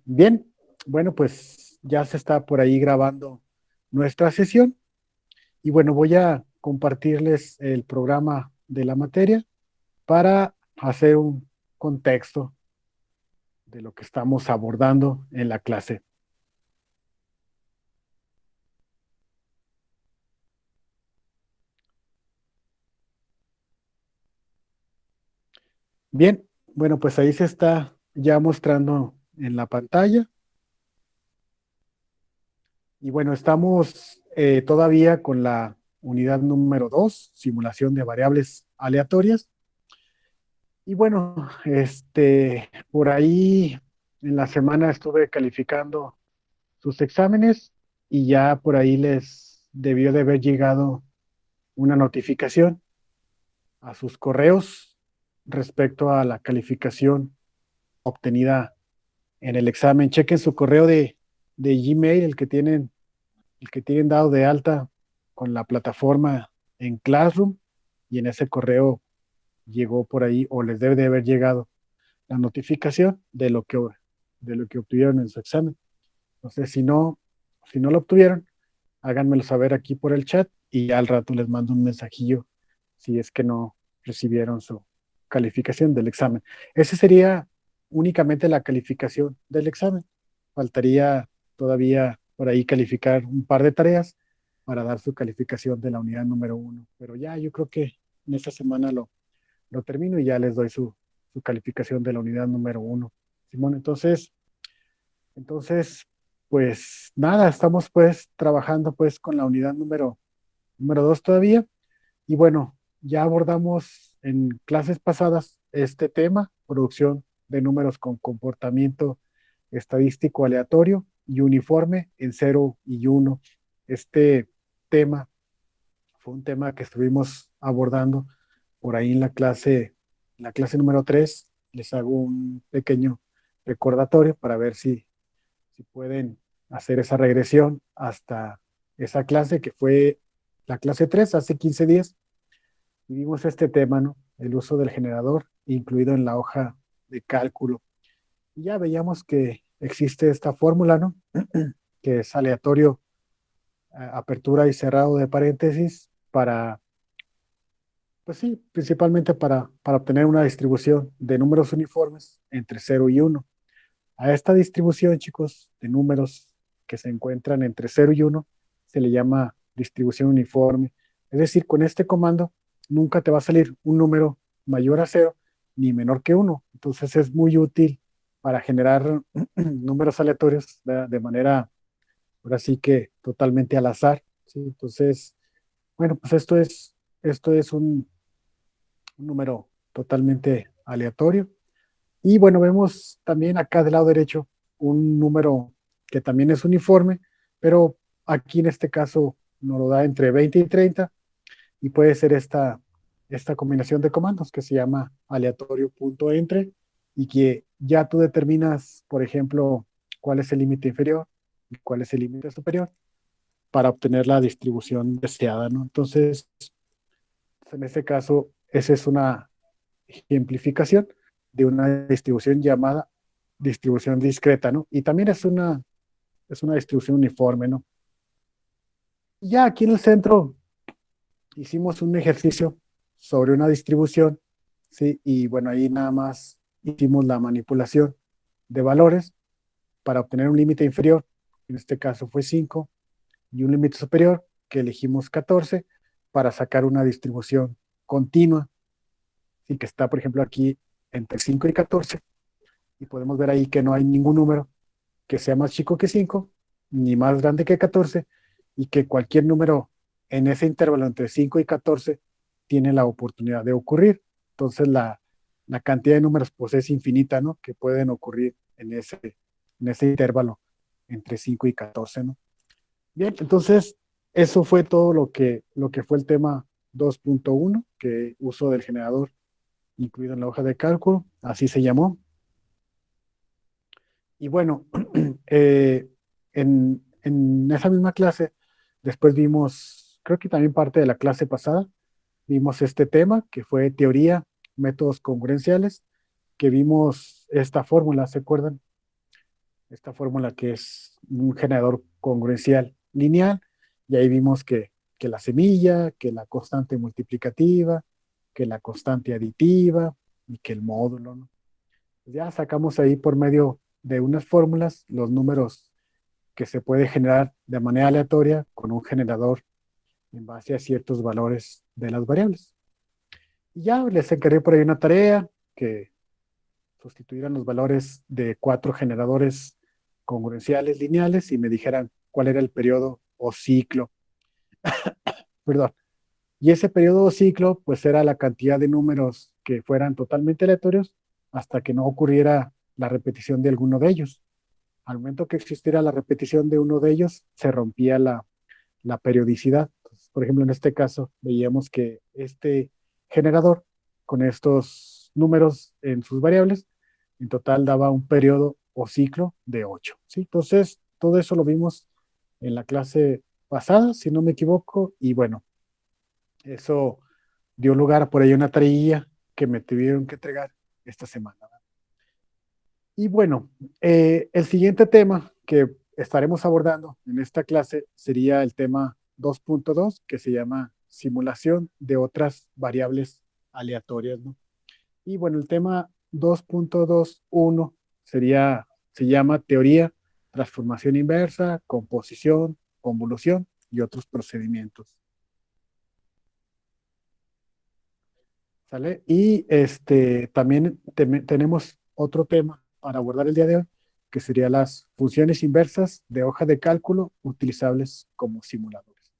Bien, bueno, pues ya se está por ahí grabando nuestra sesión y bueno, voy a compartirles el programa de la materia para hacer un contexto de lo que estamos abordando en la clase. Bien, bueno, pues ahí se está ya mostrando en la pantalla y bueno, estamos todavía con la unidad número 2, simulación de variables aleatorias. Y bueno, por ahí en la semana estuve calificando sus exámenes y ya por ahí les debió de haber llegado una notificación a sus correos respecto a la calificación obtenida en el examen. Chequen su correo de Gmail, el que tienen dado de alta con la plataforma en Classroom, y en ese correo llegó por ahí o les debe de haber llegado la notificación de lo que obtuvieron en su examen. Entonces, si no lo obtuvieron, háganmelo saber aquí por el chat y ya al rato les mando un mensajillo si es que no recibieron su calificación del examen. Ese sería únicamente la calificación del examen. Faltaría todavía por ahí calificar un par de tareas para dar su calificación de la unidad número uno. Pero ya yo creo que en esta semana lo termino y ya les doy su calificación de la unidad número uno. Simón, entonces, pues nada, estamos pues trabajando pues con la unidad número dos todavía. Y bueno, ya abordamos en clases pasadas este tema, producción de números con comportamiento estadístico aleatorio y uniforme en cero y uno. Este tema fue un tema que estuvimos abordando por ahí en la clase número 3. Les hago un pequeño recordatorio para ver si pueden hacer esa regresión hasta esa clase que fue la clase 3 hace 15 días. Y vimos este tema, ¿no? El uso del generador incluido en la hoja de cálculo. Y ya veíamos que existe esta fórmula, ¿no? Que es aleatorio, apertura y cerrado de paréntesis para, pues sí, principalmente para obtener una distribución de números uniformes entre cero y uno. A esta distribución, chicos, de números que se encuentran entre cero y uno se le llama distribución uniforme. Es decir, con este comando nunca te va a salir un número mayor a cero ni menor que uno. Entonces es muy útil para generar números aleatorios, ¿verdad? De manera, ahora sí que totalmente al azar, ¿sí? Entonces, bueno, pues esto es un número totalmente aleatorio. Y bueno, vemos también acá del lado derecho un número que también es uniforme, pero aquí en este caso nos lo da entre 20 y 30 y puede ser esta combinación de comandos que se llama aleatorio.entre y que ya tú determinas, por ejemplo, cuál es el límite inferior y cuál es el límite superior para obtener la distribución deseada, ¿no? Entonces, en este caso, esa es una ejemplificación de una distribución llamada distribución discreta, ¿no? Y también es una distribución uniforme, ¿no? Ya aquí en el centro hicimos un ejercicio sobre una distribución, ¿sí? Y bueno, ahí nada más hicimos la manipulación de valores para obtener un límite inferior, en este caso fue 5 y un límite superior, que elegimos 14 para sacar una distribución continua, y que está, por ejemplo, aquí entre 5 y 14 y podemos ver ahí que no hay ningún número que sea más chico que 5 ni más grande que 14 y que cualquier número en ese intervalo entre 5 y 14 tiene la oportunidad de ocurrir. Entonces la cantidad de números pues es infinita, ¿no? Que pueden ocurrir en ese intervalo entre 5 y 14, ¿no? Bien, entonces eso fue todo lo que fue el tema 2.1, que uso del generador incluido en la hoja de cálculo, así se llamó. Y bueno, en esa misma clase, después vimos, creo que también parte de la clase pasada, vimos este tema que fue teoría, métodos congruenciales, que vimos esta fórmula, ¿se acuerdan? esta fórmula que es un generador congruencial lineal, y ahí vimos que la semilla, que la constante multiplicativa, que la constante aditiva y que el módulo, ¿no? Ya sacamos ahí por medio de unas fórmulas los números que se puede generar de manera aleatoria con un generador en base a ciertos valores de las variables. Y ya les encargué por ahí una tarea que sustituyeran los valores de cuatro generadores congruenciales lineales y me dijeran cuál era el periodo o ciclo, perdón. Y ese periodo o ciclo, pues era la cantidad de números que fueran totalmente aleatorios hasta que no ocurriera la repetición de alguno de ellos. Al momento que existiera la repetición de uno de ellos, se rompía la periodicidad. Entonces, por ejemplo, en este caso, veíamos que este generador, con estos números en sus variables, en total daba un periodo o ciclo de 8. ¿Sí? Entonces, todo eso lo vimos en la clase pasada, si no me equivoco, y bueno, eso dio lugar por ahí a una tarea que me tuvieron que entregar esta semana. Y bueno, el siguiente tema que estaremos abordando en esta clase sería el tema 2.2, que se llama simulación de otras variables aleatorias, ¿no? Y bueno, el tema 2.21 se llama teoría, transformación inversa, composición, convolución y otros procedimientos. ¿Sale? Y también tenemos otro tema para abordar el día de hoy, que serían las funciones inversas de hoja de cálculo utilizables como simuladores.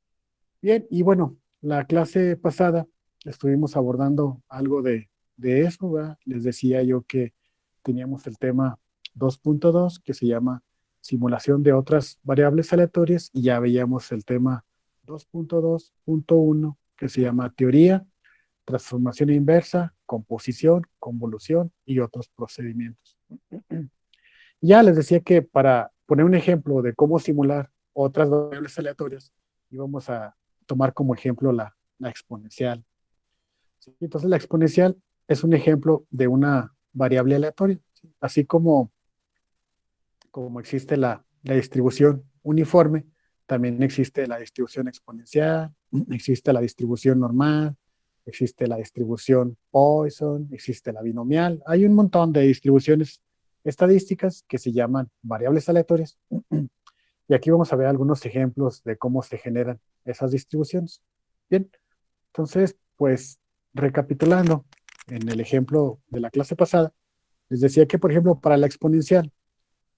Bien, y bueno, la clase pasada estuvimos abordando algo de eso, ¿verdad? Les decía yo que teníamos el tema 2.2 que se llama simulación de otras variables aleatorias y ya veíamos el tema 2.2.1 que se llama teoría, transformación inversa, composición, convolución y otros procedimientos. Ya les decía que para poner un ejemplo de cómo simular otras variables aleatorias, íbamos a tomar como ejemplo la exponencial. ¿Sí? Entonces, la exponencial es un ejemplo de una variable aleatoria, ¿sí? Así como existe la distribución uniforme, también existe la distribución exponencial, existe la distribución normal, existe la distribución Poisson, existe la binomial. Hay un montón de distribuciones estadísticas que se llaman variables aleatorias. Y aquí vamos a ver algunos ejemplos de cómo se generan esas distribuciones. Bien, entonces, pues recapitulando en el ejemplo de la clase pasada, les decía que, por ejemplo, para la exponencial,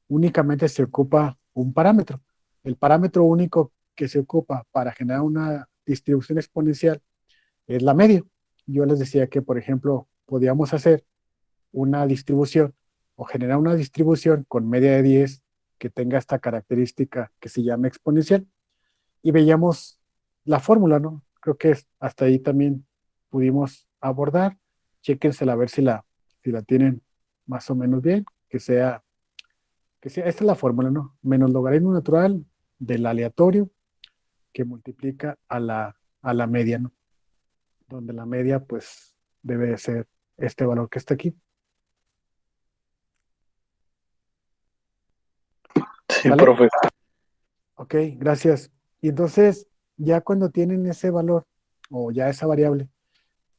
únicamente se ocupa un parámetro. El parámetro único que se ocupa para generar una distribución exponencial es la media. Yo les decía que, por ejemplo, podíamos hacer una distribución o generar una distribución con media de 10 que tenga esta característica que se llama exponencial. Y veíamos la fórmula, ¿no? Creo que hasta ahí también pudimos abordar. Chéquensela a ver si la tienen más o menos bien, esta es la fórmula, ¿no? Menos logaritmo natural del aleatorio que multiplica a la media, ¿no? Donde la media, pues, debe de ser este valor que está aquí. Sí, ¿Sale? profe. Ok, gracias. Y entonces, ya cuando tienen ese valor o ya esa variable,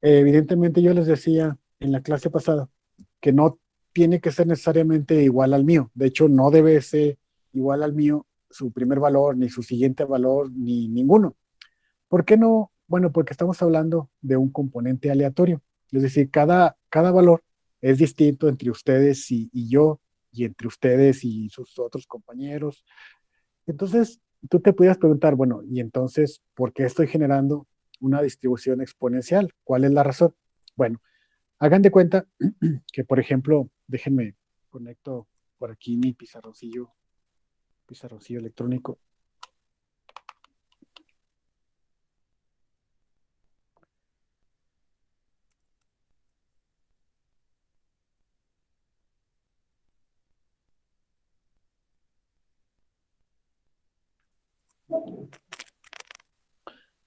evidentemente yo les decía en la clase pasada que no tiene que ser necesariamente igual al mío. De hecho, no debe ser igual al mío su primer valor, ni su siguiente valor, ni ninguno. ¿Por qué no? Bueno, porque estamos hablando de un componente aleatorio. Es decir, cada valor es distinto entre ustedes y yo, y entre ustedes y sus otros compañeros. Entonces, tú te pudieras preguntar, bueno, y entonces, ¿por qué estoy generando una distribución exponencial? ¿Cuál es la razón? Bueno, hagan de cuenta que, por ejemplo, déjenme conecto por aquí mi pizarroncillo electrónico.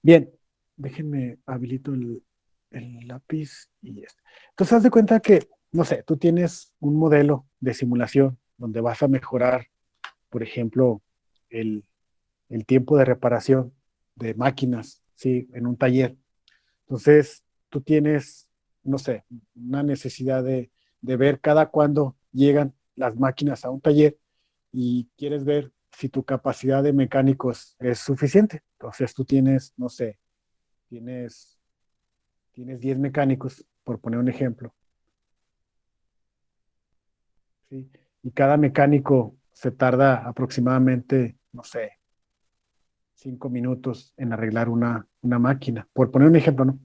Bien, déjenme habilito el lápiz y esto. Entonces, haz de cuenta que, no sé, tú tienes un modelo de simulación donde vas a mejorar por ejemplo, el, el tiempo de reparación de máquinas, ¿sí? En un taller. Entonces, tú tienes, no sé, una necesidad de ver cada cuándo llegan las máquinas a un taller y quieres ver si tu capacidad de mecánicos es suficiente. Entonces, tú tienes, no sé, tienes, tienes 10 mecánicos, por poner un ejemplo, ¿sí? Y cada mecánico se tarda aproximadamente, no sé, 5 minutos en arreglar una máquina, por poner un ejemplo, ¿no?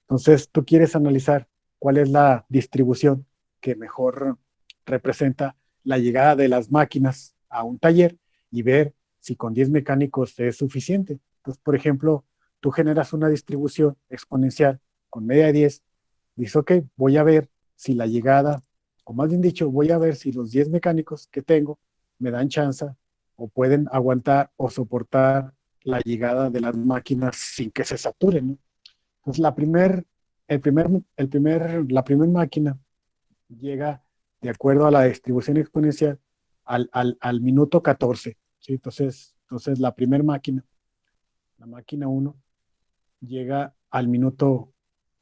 Entonces, tú quieres analizar cuál es la distribución que mejor representa la llegada de las máquinas a un taller y ver si con 10 mecánicos es suficiente. Entonces, por ejemplo, tú generas una distribución exponencial con media de 10, dices, ok, voy a ver si la llegada, o más bien dicho, voy a ver si los 10 mecánicos que tengo me dan chance o pueden aguantar o soportar la llegada de las máquinas sin que se saturen, ¿no? Entonces, la primera máquina llega de acuerdo a la distribución exponencial al minuto 14, ¿sí? Entonces, la primera máquina, la máquina uno llega al minuto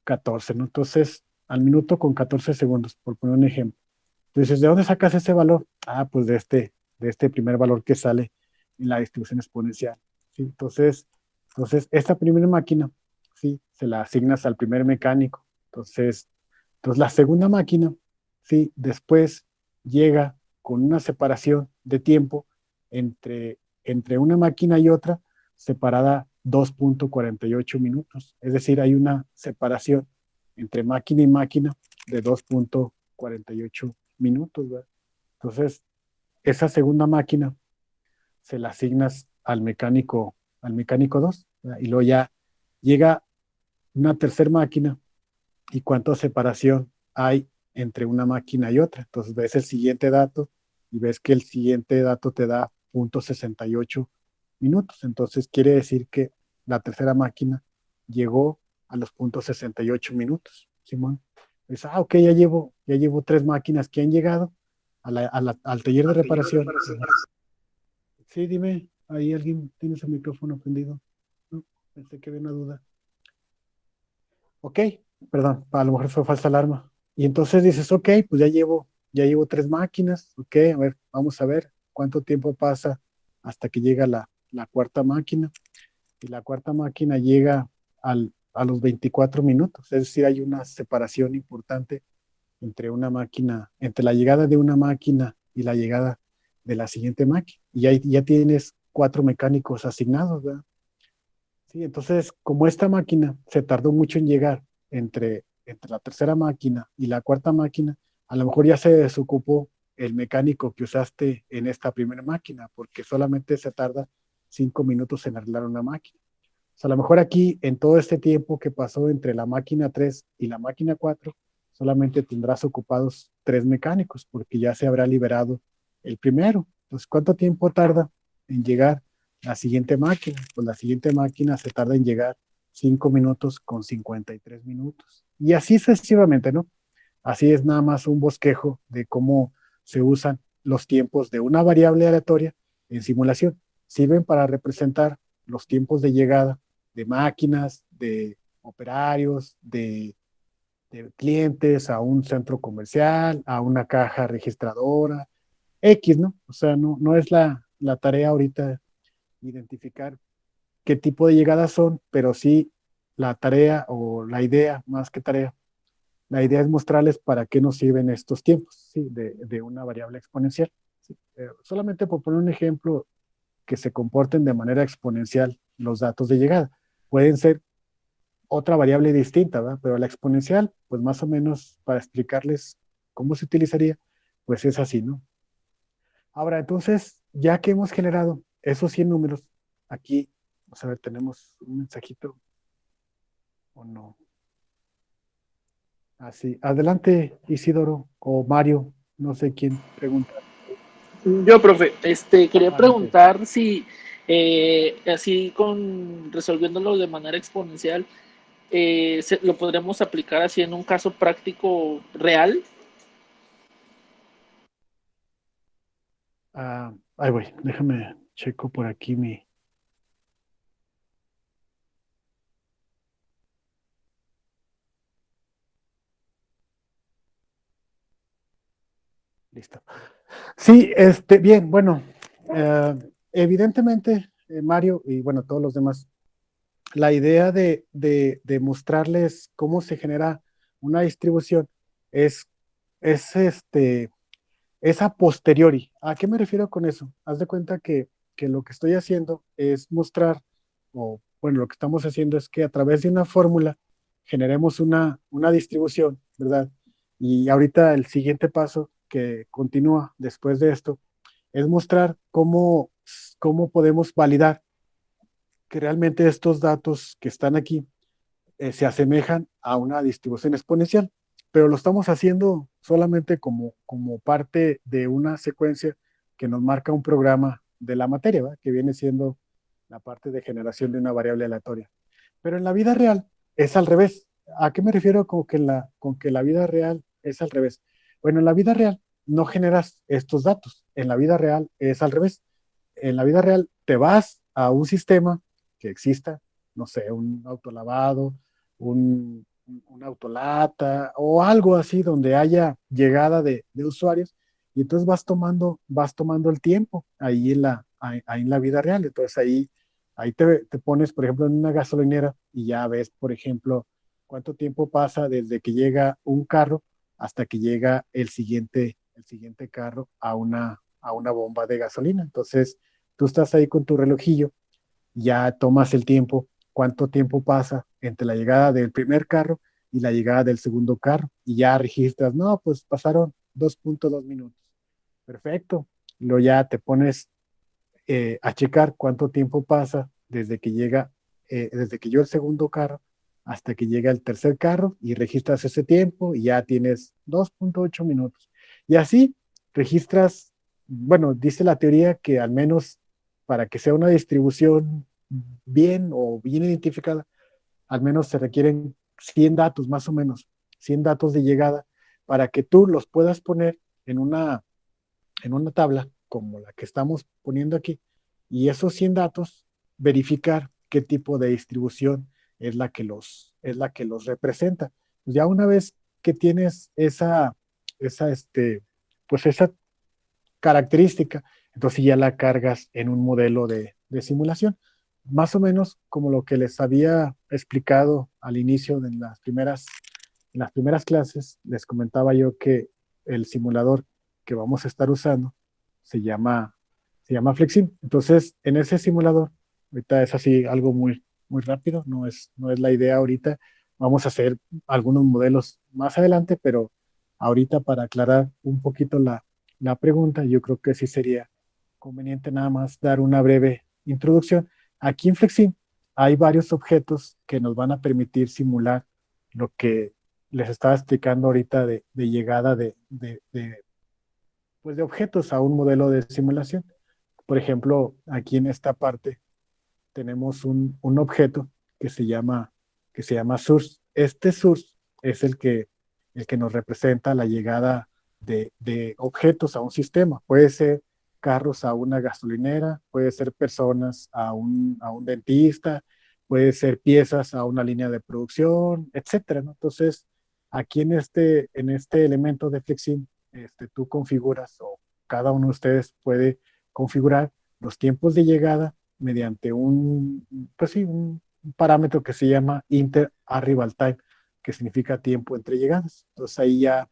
14, ¿no? Entonces, al minuto con 14 segundos, por poner un ejemplo. Entonces, ¿de dónde sacas ese valor? Ah, pues de este primer valor que sale en la distribución exponencial, ¿sí? Entonces, esta primera máquina, ¿sí? Se la asignas al primer mecánico. Entonces la segunda máquina, ¿sí? Después llega con una separación de tiempo entre una máquina y otra, separada 2,48 minutos. Es decir, hay una separación entre máquina y máquina de 2,48 minutos, ¿verdad? Entonces, esa segunda máquina se la asignas al mecánico 2, ¿verdad? Y luego ya llega una tercera máquina y cuánta separación hay entre una máquina y otra. Entonces ves el siguiente dato y ves que el siguiente dato te da 0,68 minutos. Entonces quiere decir que la tercera máquina llegó a los 0,68 minutos, Simón. Dices, ok, ya llevo tres máquinas que han llegado al taller de reparación. Sí, dime, ahí alguien tiene su micrófono prendido. No, pensé que había una duda. Ok, perdón, a lo mejor fue falsa alarma. Y entonces dices, ok, pues ya llevo tres máquinas, ok, a ver, vamos a ver cuánto tiempo pasa hasta que llega la cuarta máquina. Y la cuarta máquina llega a los 24 minutos, es decir, hay una separación importante entre la llegada de una máquina y la llegada de la siguiente máquina. Y ahí ya tienes cuatro mecánicos asignados, ¿verdad? Sí, entonces, como esta máquina se tardó mucho en llegar entre la tercera máquina y la cuarta máquina, a lo mejor ya se desocupó el mecánico que usaste en esta primera máquina, porque solamente se tarda 5 minutos en arreglar una máquina. O sea, a lo mejor aquí, en todo este tiempo que pasó entre la máquina 3 y la máquina 4, solamente tendrás ocupados tres mecánicos, porque ya se habrá liberado el primero. Entonces, ¿cuánto tiempo tarda en llegar la siguiente máquina? Pues la siguiente máquina se tarda en llegar 5 minutos con 53 minutos. Y así sucesivamente, ¿no? Así es nada más un bosquejo de cómo se usan los tiempos de una variable aleatoria en simulación. Sirven para representar los tiempos de llegada de máquinas, de operarios, de clientes a un centro comercial, a una caja registradora, X, ¿no? O sea, no es la tarea ahorita identificar qué tipo de llegadas son, pero sí la tarea o la idea, más que tarea, la idea es mostrarles para qué nos sirven estos tiempos, ¿sí? De una variable exponencial, ¿sí? Solamente por poner un ejemplo, que se comporten de manera exponencial los datos de llegada. Pueden ser otra variable distinta, ¿verdad? Pero la exponencial, pues más o menos para explicarles cómo se utilizaría, pues es así, ¿no? Ahora, entonces, ya que hemos generado esos 100 números, aquí, vamos a ver, tenemos un mensajito o no. Así, adelante, Isidoro o Mario, no sé quién pregunta. Yo, profe, quería Adelante. preguntar si así con resolviéndolo de manera exponencial, lo podremos aplicar así en un caso práctico real. Ahí voy, déjame checo por aquí mi... Listo. Sí, bien, bueno, evidentemente, Mario y bueno, todos los demás, la idea de mostrarles cómo se genera una distribución es, es es a posteriori. ¿A qué me refiero con eso? Haz de cuenta que lo que estoy haciendo es mostrar, o bueno, lo que estamos haciendo es que a través de una fórmula generemos una distribución, ¿verdad? Y ahorita el siguiente paso que continúa después de esto es mostrar cómo podemos validar que realmente estos datos que están aquí se asemejan a una distribución exponencial, pero lo estamos haciendo solamente como parte de una secuencia que nos marca un programa de la materia, ¿verdad? Que viene siendo la parte de generación de una variable aleatoria. Pero en la vida real es al revés. ¿A qué me refiero con que la vida real es al revés? Bueno, en la vida real no generas estos datos. En la vida real es al revés. En la vida real te vas a un sistema que exista, no sé, un autolavado, un autolata o algo así donde haya llegada de usuarios y entonces vas tomando el tiempo ahí en la vida real. Entonces ahí te pones, por ejemplo, en una gasolinera y ya ves, por ejemplo, cuánto tiempo pasa desde que llega un carro hasta que llega el siguiente carro a una bomba de gasolina. Entonces, tú estás ahí con tu relojillo, ya tomas el tiempo, cuánto tiempo pasa entre la llegada del primer carro y la llegada del segundo carro, y ya registras, no, pues pasaron 2.2 minutos. Perfecto. Luego ya te pones a checar cuánto tiempo pasa desde que llegó el segundo carro hasta que llega el tercer carro y registras ese tiempo y ya tienes 2.8 minutos. Y así registras, bueno, dice la teoría que al menos para que sea una distribución bien o bien identificada, al menos se requieren 100 datos, más o menos, 100 datos de llegada para que tú los puedas poner en en una tabla como la que estamos poniendo aquí, y esos 100 datos, verificar qué tipo de distribución es la que los representa. Pues ya una vez que tienes esa, pues esa característica, entonces ya la cargas en un modelo de simulación. Más o menos como lo que les había explicado al inicio de en las primeras clases, les comentaba yo que el simulador que vamos a estar usando se llama, se llama Flexim. Entonces, en ese simulador, ahorita es así algo muy rápido, no es la idea ahorita. Vamos a hacer algunos modelos más adelante, pero ahorita para aclarar un poquito la pregunta, yo creo que sí sería conveniente nada más dar una breve introducción. Aquí en Flexim hay varios objetos que nos van a permitir simular lo que les estaba explicando ahorita de llegada pues de objetos a un modelo de simulación. Por ejemplo, aquí en esta parte tenemos un objeto que que se llama source. Este source es el que nos representa la llegada de objetos a un sistema. Puede ser carros a una gasolinera, puede ser personas a un dentista, puede ser piezas a una línea de producción, etcétera, ¿no? Entonces, aquí en este elemento de Flexim, tú configuras o cada uno de ustedes puede configurar los tiempos de llegada mediante pues sí, un parámetro que se llama Inter Arrival Time, que significa tiempo entre llegadas. Entonces ahí ya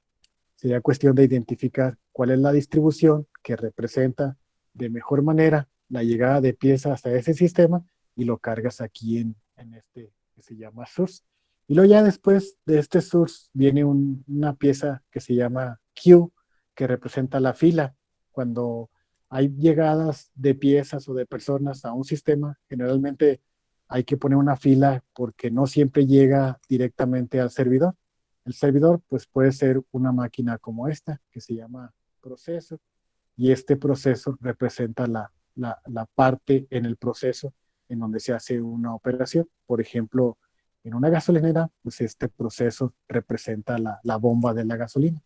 sería cuestión de identificar cuál es la distribución que representa de mejor manera la llegada de piezas a ese sistema y lo cargas aquí en este que se llama source. Y luego ya después de este source viene una pieza que se llama queue, que representa la fila. Cuando hay llegadas de piezas o de personas a un sistema, generalmente hay que poner una fila porque no siempre llega directamente al servidor. El servidor pues puede ser una máquina como esta, que se llama proceso, y este proceso representa la parte en el proceso en donde se hace una operación. Por ejemplo, en una gasolinera, pues este proceso representa la bomba de la gasolina.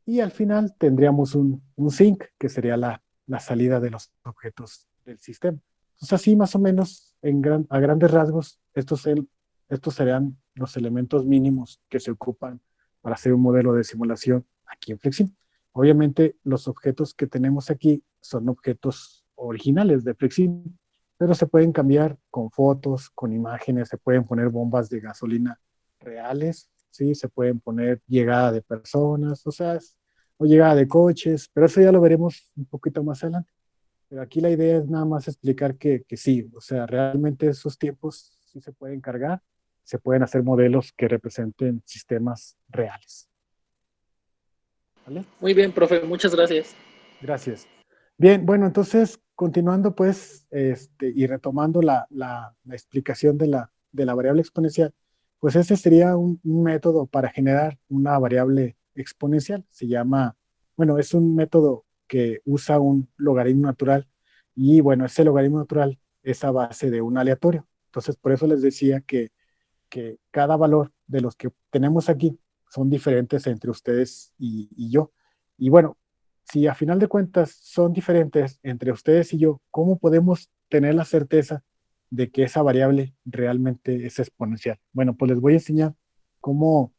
Y al final tendríamos un sink, que sería la salida de los objetos del sistema. Entonces, así más o menos, a grandes rasgos, estos serían los elementos mínimos que se ocupan para hacer un modelo de simulación aquí en Flexim. Obviamente, los objetos que tenemos aquí son objetos originales de Flexim, pero se pueden cambiar con fotos, con imágenes, se pueden poner bombas de gasolina reales, ¿sí? Se pueden poner llegada de personas, o llegada de coches, pero eso ya lo veremos un poquito más adelante. Pero aquí la idea es nada más explicar que sí, o sea, realmente esos tiempos sí se pueden cargar, se pueden hacer modelos que representen sistemas reales. ¿Vale? Muy bien, profe, muchas gracias. Gracias. Bien, bueno, entonces, continuando pues, y retomando la explicación de la variable exponencial, pues ese sería un método para generar una variable exponencial. Se llama, bueno, es un método que usa un logaritmo natural y bueno, ese logaritmo natural es a base de un aleatorio. Entonces, por eso les decía que cada valor de los que tenemos aquí son diferentes entre ustedes y yo. Y bueno, si a final de cuentas son diferentes entre ustedes y yo, ¿cómo podemos tener la certeza de que esa variable realmente es exponencial? Bueno, pues les voy a enseñar cómo,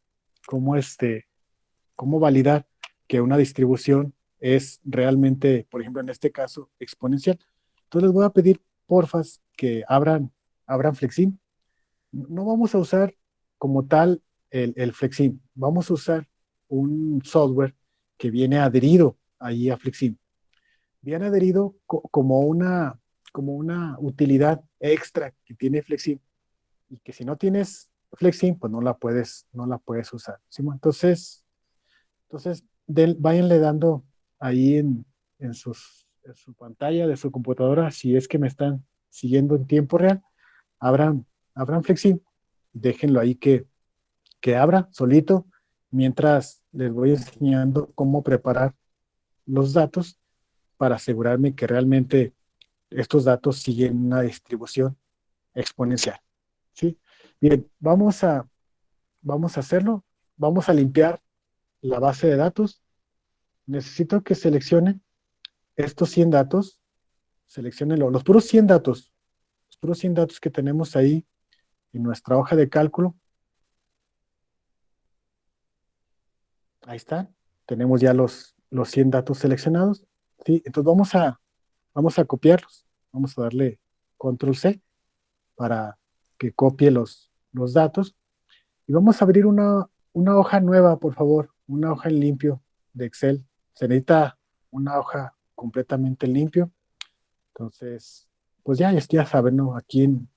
cómo, cómo validar que una distribución es realmente, por ejemplo, en este caso, exponencial. Entonces les voy a pedir, porfas, que abran Flexim. No vamos a usar como tal el Flexim, vamos a usar un software que viene adherido ahí a Flexim. Viene adherido como una utilidad extra que tiene Flexim y que si no tienes Flexim, pues no la puedes usar. ¿Sí? Entonces váyanle dando ahí en su pantalla de su computadora, si es que me están siguiendo en tiempo real, abran, abran Flexim, déjenlo ahí que abra solito, mientras les voy enseñando cómo preparar los datos para asegurarme que realmente estos datos siguen una distribución exponencial. ¿Sí? Bien, vamos a hacerlo. Vamos a limpiar la base de datos. Necesito que seleccionen estos 100 datos. Seleccionenlo, los puros 100 datos que tenemos ahí en nuestra hoja de cálculo. Ahí está. Tenemos ya los 100 datos seleccionados. ¿Sí? Entonces vamos a copiarlos. Vamos a darle control C para que copie los datos. Y vamos a abrir una hoja nueva, por favor. Una hoja en limpio de Excel. Se necesita una hoja completamente en limpio. Entonces, pues ya saben, ¿no? Aquí en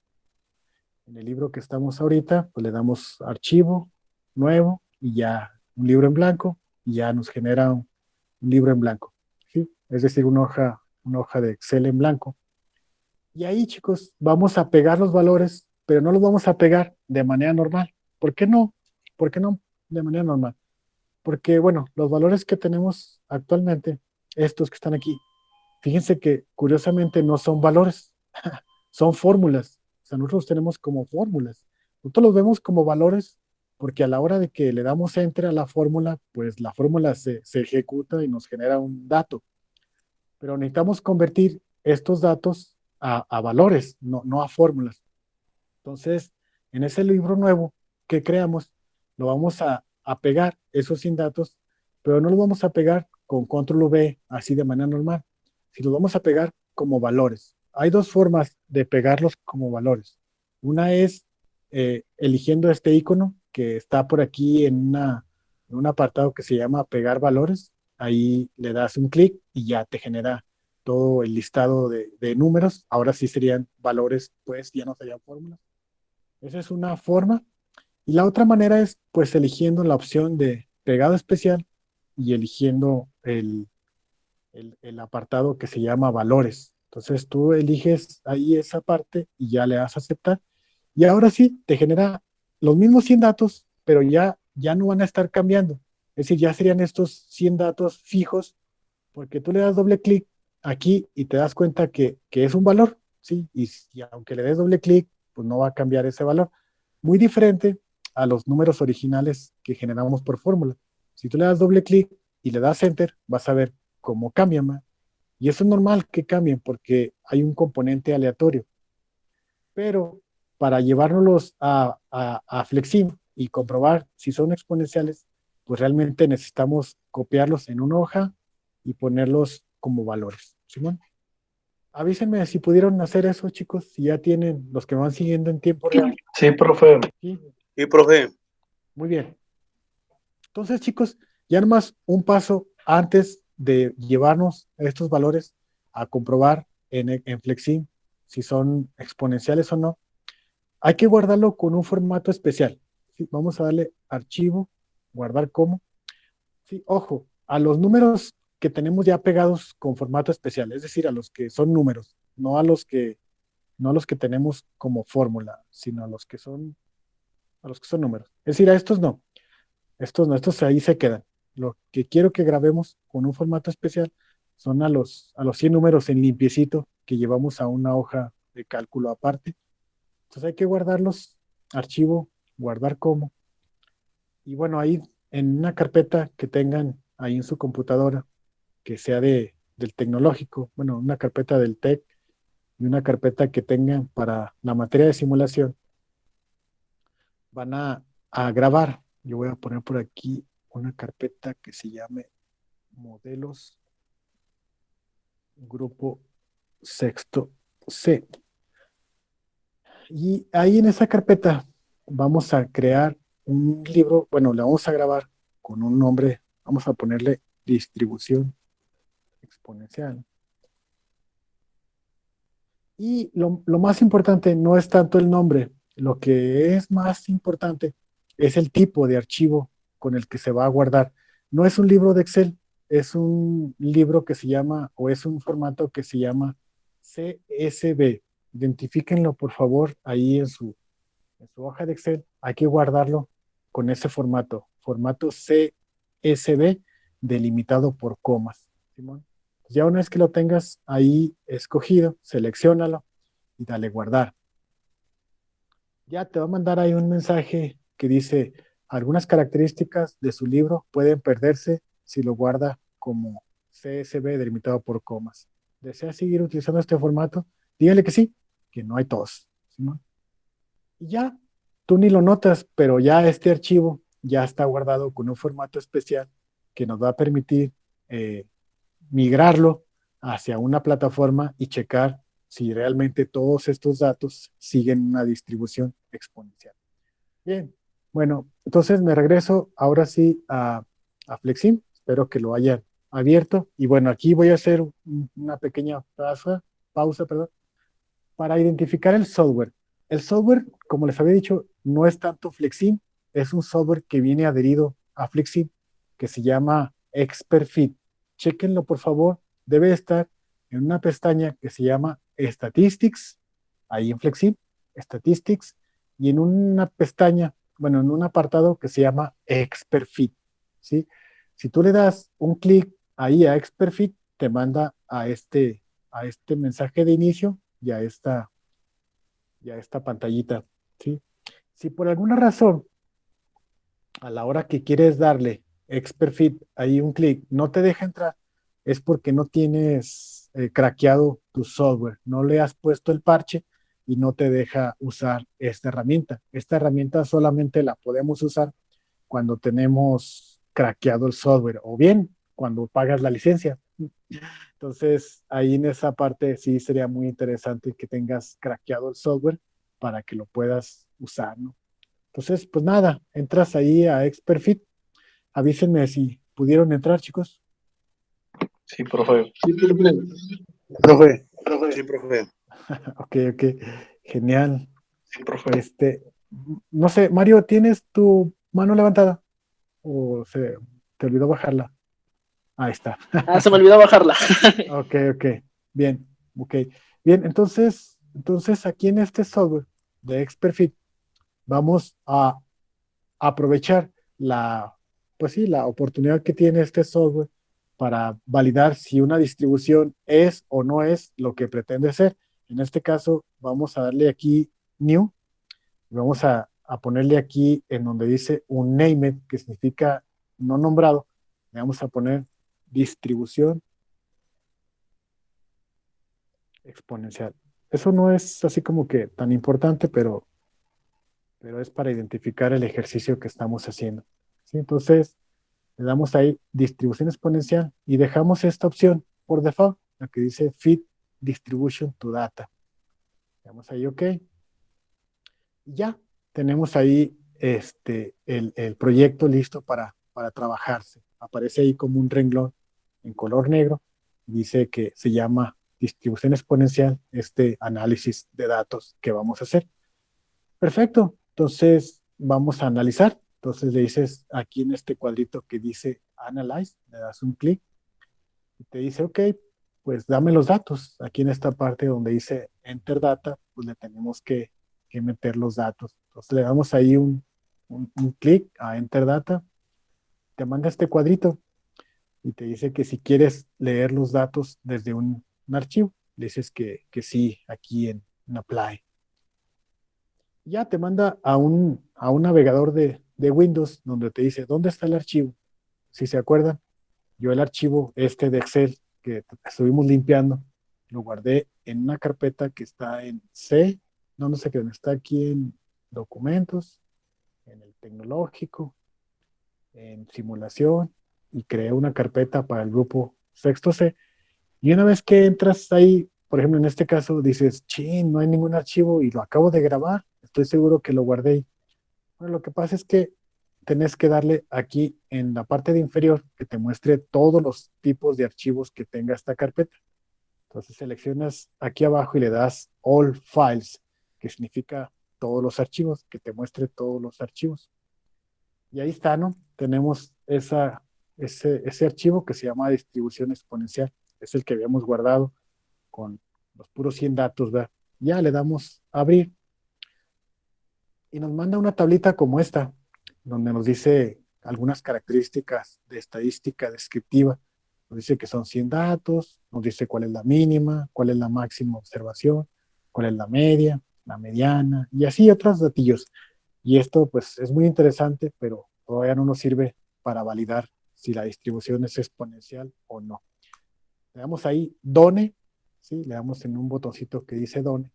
el libro que estamos ahorita, pues le damos archivo nuevo y ya un libro en blanco y ya nos genera un libro en blanco, ¿sí? Es decir, una hoja de Excel en blanco. Y ahí, chicos, vamos a pegar los valores, pero no los vamos a pegar de manera normal. ¿Por qué no? ¿Por qué no de manera normal? Porque, bueno, los valores que tenemos actualmente, estos que están aquí, fíjense que curiosamente no son valores, son fórmulas. O sea, nosotros los tenemos como fórmulas. Nosotros los vemos como valores porque a la hora de que le damos enter a la fórmula, pues la fórmula se ejecuta y nos genera un dato. Pero necesitamos convertir estos datos a valores, no a fórmulas. Entonces, en ese libro nuevo que creamos, lo vamos a pegar esos 100 datos, pero no lo vamos a pegar con control V así de manera normal, sino lo vamos a pegar como valores. Hay dos formas de pegarlos como valores. Una es eligiendo este icono que está por aquí en un apartado que se llama pegar valores. Ahí le das un clic y ya te genera todo el listado de números. Ahora sí serían valores, pues ya no serían fórmulas. Esa es una forma. Y la otra manera es pues eligiendo la opción de pegado especial y eligiendo el apartado que se llama valores. Entonces tú eliges ahí esa parte y ya le das a aceptar. Y ahora sí, te genera los mismos 100 datos, pero ya no van a estar cambiando. Es decir, ya serían estos 100 datos fijos, porque tú le das doble clic aquí y te das cuenta que es un valor, ¿sí? Y aunque le des doble clic, pues no va a cambiar ese valor. Muy diferente a los números originales que generamos por fórmula. Si tú le das doble clic y le das enter, vas a ver cómo cambian, ¿no? Y eso es normal que cambien porque hay un componente aleatorio. Pero para llevárnoslos a Flexim y comprobar si son exponenciales, pues realmente necesitamos copiarlos en una hoja y ponerlos como valores. ¿Simón? Avísenme si pudieron hacer eso, chicos, si ya tienen los que me van siguiendo en tiempo real. Sí, profe. ¿Sí? Sí, profe. Muy bien. Entonces, chicos, ya nomás un paso antes de llevarnos estos valores a comprobar en Flexim si son exponenciales o no. Hay que guardarlo con un formato especial. ¿Sí? Vamos a darle archivo, guardar como. Sí, ojo, a los números que tenemos ya pegados con formato especial, es decir, a los que son números, no a los que tenemos como fórmula, sino a los que son números. Es decir, a estos no, estos ahí se quedan. Lo que quiero que grabemos con un formato especial son a los 100 números en limpiecito que llevamos a una hoja de cálculo aparte. Entonces hay que guardarlos, archivo, guardar como. Y bueno, ahí en una carpeta que tengan ahí en su computadora, que sea del tecnológico, bueno, una carpeta del TEC y una carpeta que tengan para la materia de simulación, van a grabar. Yo voy a poner por aquí una carpeta que se llame modelos grupo sexto C. Y ahí en esa carpeta vamos a crear un libro, bueno, le vamos a grabar con un nombre, vamos a ponerle distribución exponencial. Y lo más importante no es tanto el nombre, lo que es más importante es el tipo de archivo con el que se va a guardar. No es un libro de Excel, es un libro que se llama, o es un formato que se llama CSV. Identifíquenlo, por favor, ahí en su hoja de Excel. Hay que guardarlo con ese formato CSV delimitado por comas. ¿Simón? Ya una vez que lo tengas ahí escogido, selecciónalo y dale guardar. Ya te va a mandar ahí un mensaje que dice, algunas características de su libro pueden perderse si lo guarda como CSV delimitado por comas. ¿Desea seguir utilizando este formato? Dígale que sí, que no hay tos. ¿Sí? Y ya, tú ni lo notas, pero ya este archivo ya está guardado con un formato especial que nos va a permitir eh, migrarlo hacia una plataforma y checar si realmente todos estos datos siguen una distribución exponencial. Bien, bueno, entonces me regreso ahora sí a Flexim. Espero que lo hayan abierto. Y bueno, aquí voy a hacer una pequeña pausa, perdón, para identificar el software. El software, como les había dicho, no es tanto Flexim, es un software que viene adherido a Flexim que se llama ExpertFit. Chequenlo, por favor. Debe estar en una pestaña que se llama Statistics, ahí en Flexim, Statistics, y en una pestaña, bueno, en un apartado que se llama ExpertFit. ¿Sí? Si tú le das un clic ahí a ExpertFit, te manda a este mensaje de inicio y a esta pantallita. ¿Sí? Si por alguna razón, a la hora que quieres darle ExpertFit ahí un clic, no te deja entrar, es porque no tienes craqueado tu software, no le has puesto el parche y no te deja usar esta herramienta. Esta herramienta solamente la podemos usar cuando tenemos craqueado el software o bien cuando pagas la licencia. Entonces, ahí en esa parte sí sería muy interesante que tengas craqueado el software para que lo puedas usar, ¿no? Entonces, pues nada, entras ahí a ExpertFit. Avísenme si pudieron entrar, chicos. Sí, profe. Profe. Sí, profe. Ok, ok. Genial. Sí, profe. No sé, Mario, ¿tienes tu mano levantada? ¿O se te olvidó bajarla? Ahí está. Ah, se me olvidó bajarla. Ok, ok. Bien, ok. Bien, entonces aquí en este software de ExpertFit vamos a aprovechar pues sí, la oportunidad que tiene este software para validar si una distribución es o no es lo que pretende ser. En este caso, vamos a darle aquí New, y vamos a ponerle aquí en donde dice unnamed, que significa no nombrado, le vamos a poner distribución exponencial. Eso no es así como que tan importante, pero es para identificar el ejercicio que estamos haciendo. ¿Sí? Entonces, le damos ahí distribución exponencial y dejamos esta opción por default, la que dice Fit Distribution to Data. Le damos ahí OK. Y ya tenemos ahí el proyecto listo para trabajarse. Aparece ahí como un renglón en color negro. Dice que se llama distribución exponencial, este análisis de datos que vamos a hacer. Perfecto. Entonces vamos a analizar. Entonces le dices aquí en este cuadrito que dice Analyze, le das un clic y te dice, OK, pues dame los datos. Aquí en esta parte donde dice Enter Data, pues le tenemos que meter los datos. Entonces le damos ahí un clic a Enter Data, te manda este cuadrito y te dice que si quieres leer los datos desde un archivo, le dices que sí, aquí en Apply. Ya te manda a un navegador de Windows donde te dice, ¿dónde está el archivo? Si se acuerdan, yo el archivo de Excel que estuvimos limpiando, lo guardé en una carpeta que está en C, no sé qué, está aquí en documentos, en el tecnológico, en simulación, y creé una carpeta para el grupo sexto C. Y una vez que entras ahí, por ejemplo, en este caso, dices, chin, no hay ningún archivo y lo acabo de grabar, estoy seguro que lo guardé ahí. Bueno, lo que pasa es que tenés que darle aquí en la parte de inferior que te muestre todos los tipos de archivos que tenga esta carpeta. Entonces seleccionas aquí abajo y le das All Files, que significa todos los archivos, que te muestre todos los archivos. Y ahí está, ¿no? Tenemos ese archivo que se llama distribución exponencial. Es el que habíamos guardado con los puros 100 datos, ¿verdad? Ya le damos a abrir y nos manda una tablita como esta, donde nos dice algunas características de estadística descriptiva. Nos dice que son 100 datos, nos dice cuál es la mínima, cuál es la máxima observación, cuál es la media, la mediana, y así otros datillos. Y esto pues es muy interesante, pero todavía no nos sirve para validar si la distribución es exponencial o no. Le damos ahí Done, ¿sí? Le damos en un botoncito que dice Done.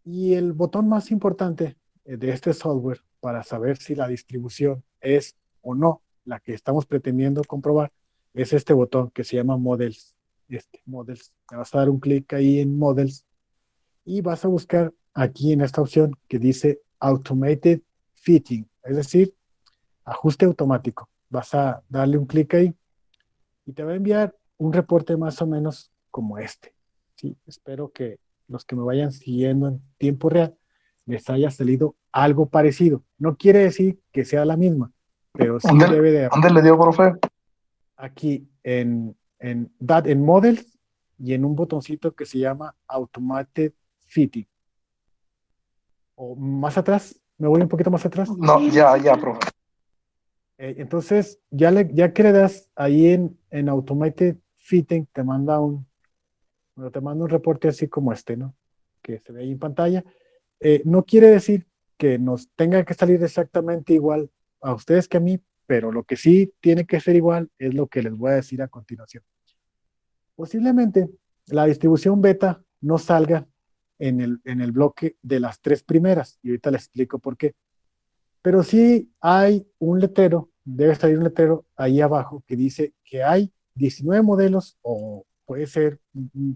Y el botón más importante de este software para saber si la distribución es o no la que estamos pretendiendo comprobar es este botón que se llama Models. Models. Le vas a dar un clic ahí en Models y vas a buscar aquí en esta opción que dice Automated Fitting, es decir, ajuste automático. Vas a darle un clic ahí y te va a enviar un reporte más o menos como este. ¿Sí? Espero que los que me vayan siguiendo en tiempo real les haya salido algo parecido. No quiere decir que sea la misma, pero sí debe de haber ¿Dónde le dio, profe? aquí en Models y en un botoncito que se llama Automated Fitting. O más atrás, me voy un poquito más atrás. No, ya, profe. Entonces, ya que le das ahí en Automated Fitting, te manda un reporte así como este, ¿no? Que se ve ahí en pantalla. No quiere decir que nos tenga que salir exactamente igual a ustedes que a mí, pero lo que sí tiene que ser igual es lo que les voy a decir a continuación. Posiblemente la distribución beta no salga en el bloque de las tres primeras, y ahorita les explico por qué. Pero sí hay un letrero, debe salir un letrero ahí abajo que dice que hay 19 modelos, o puede ser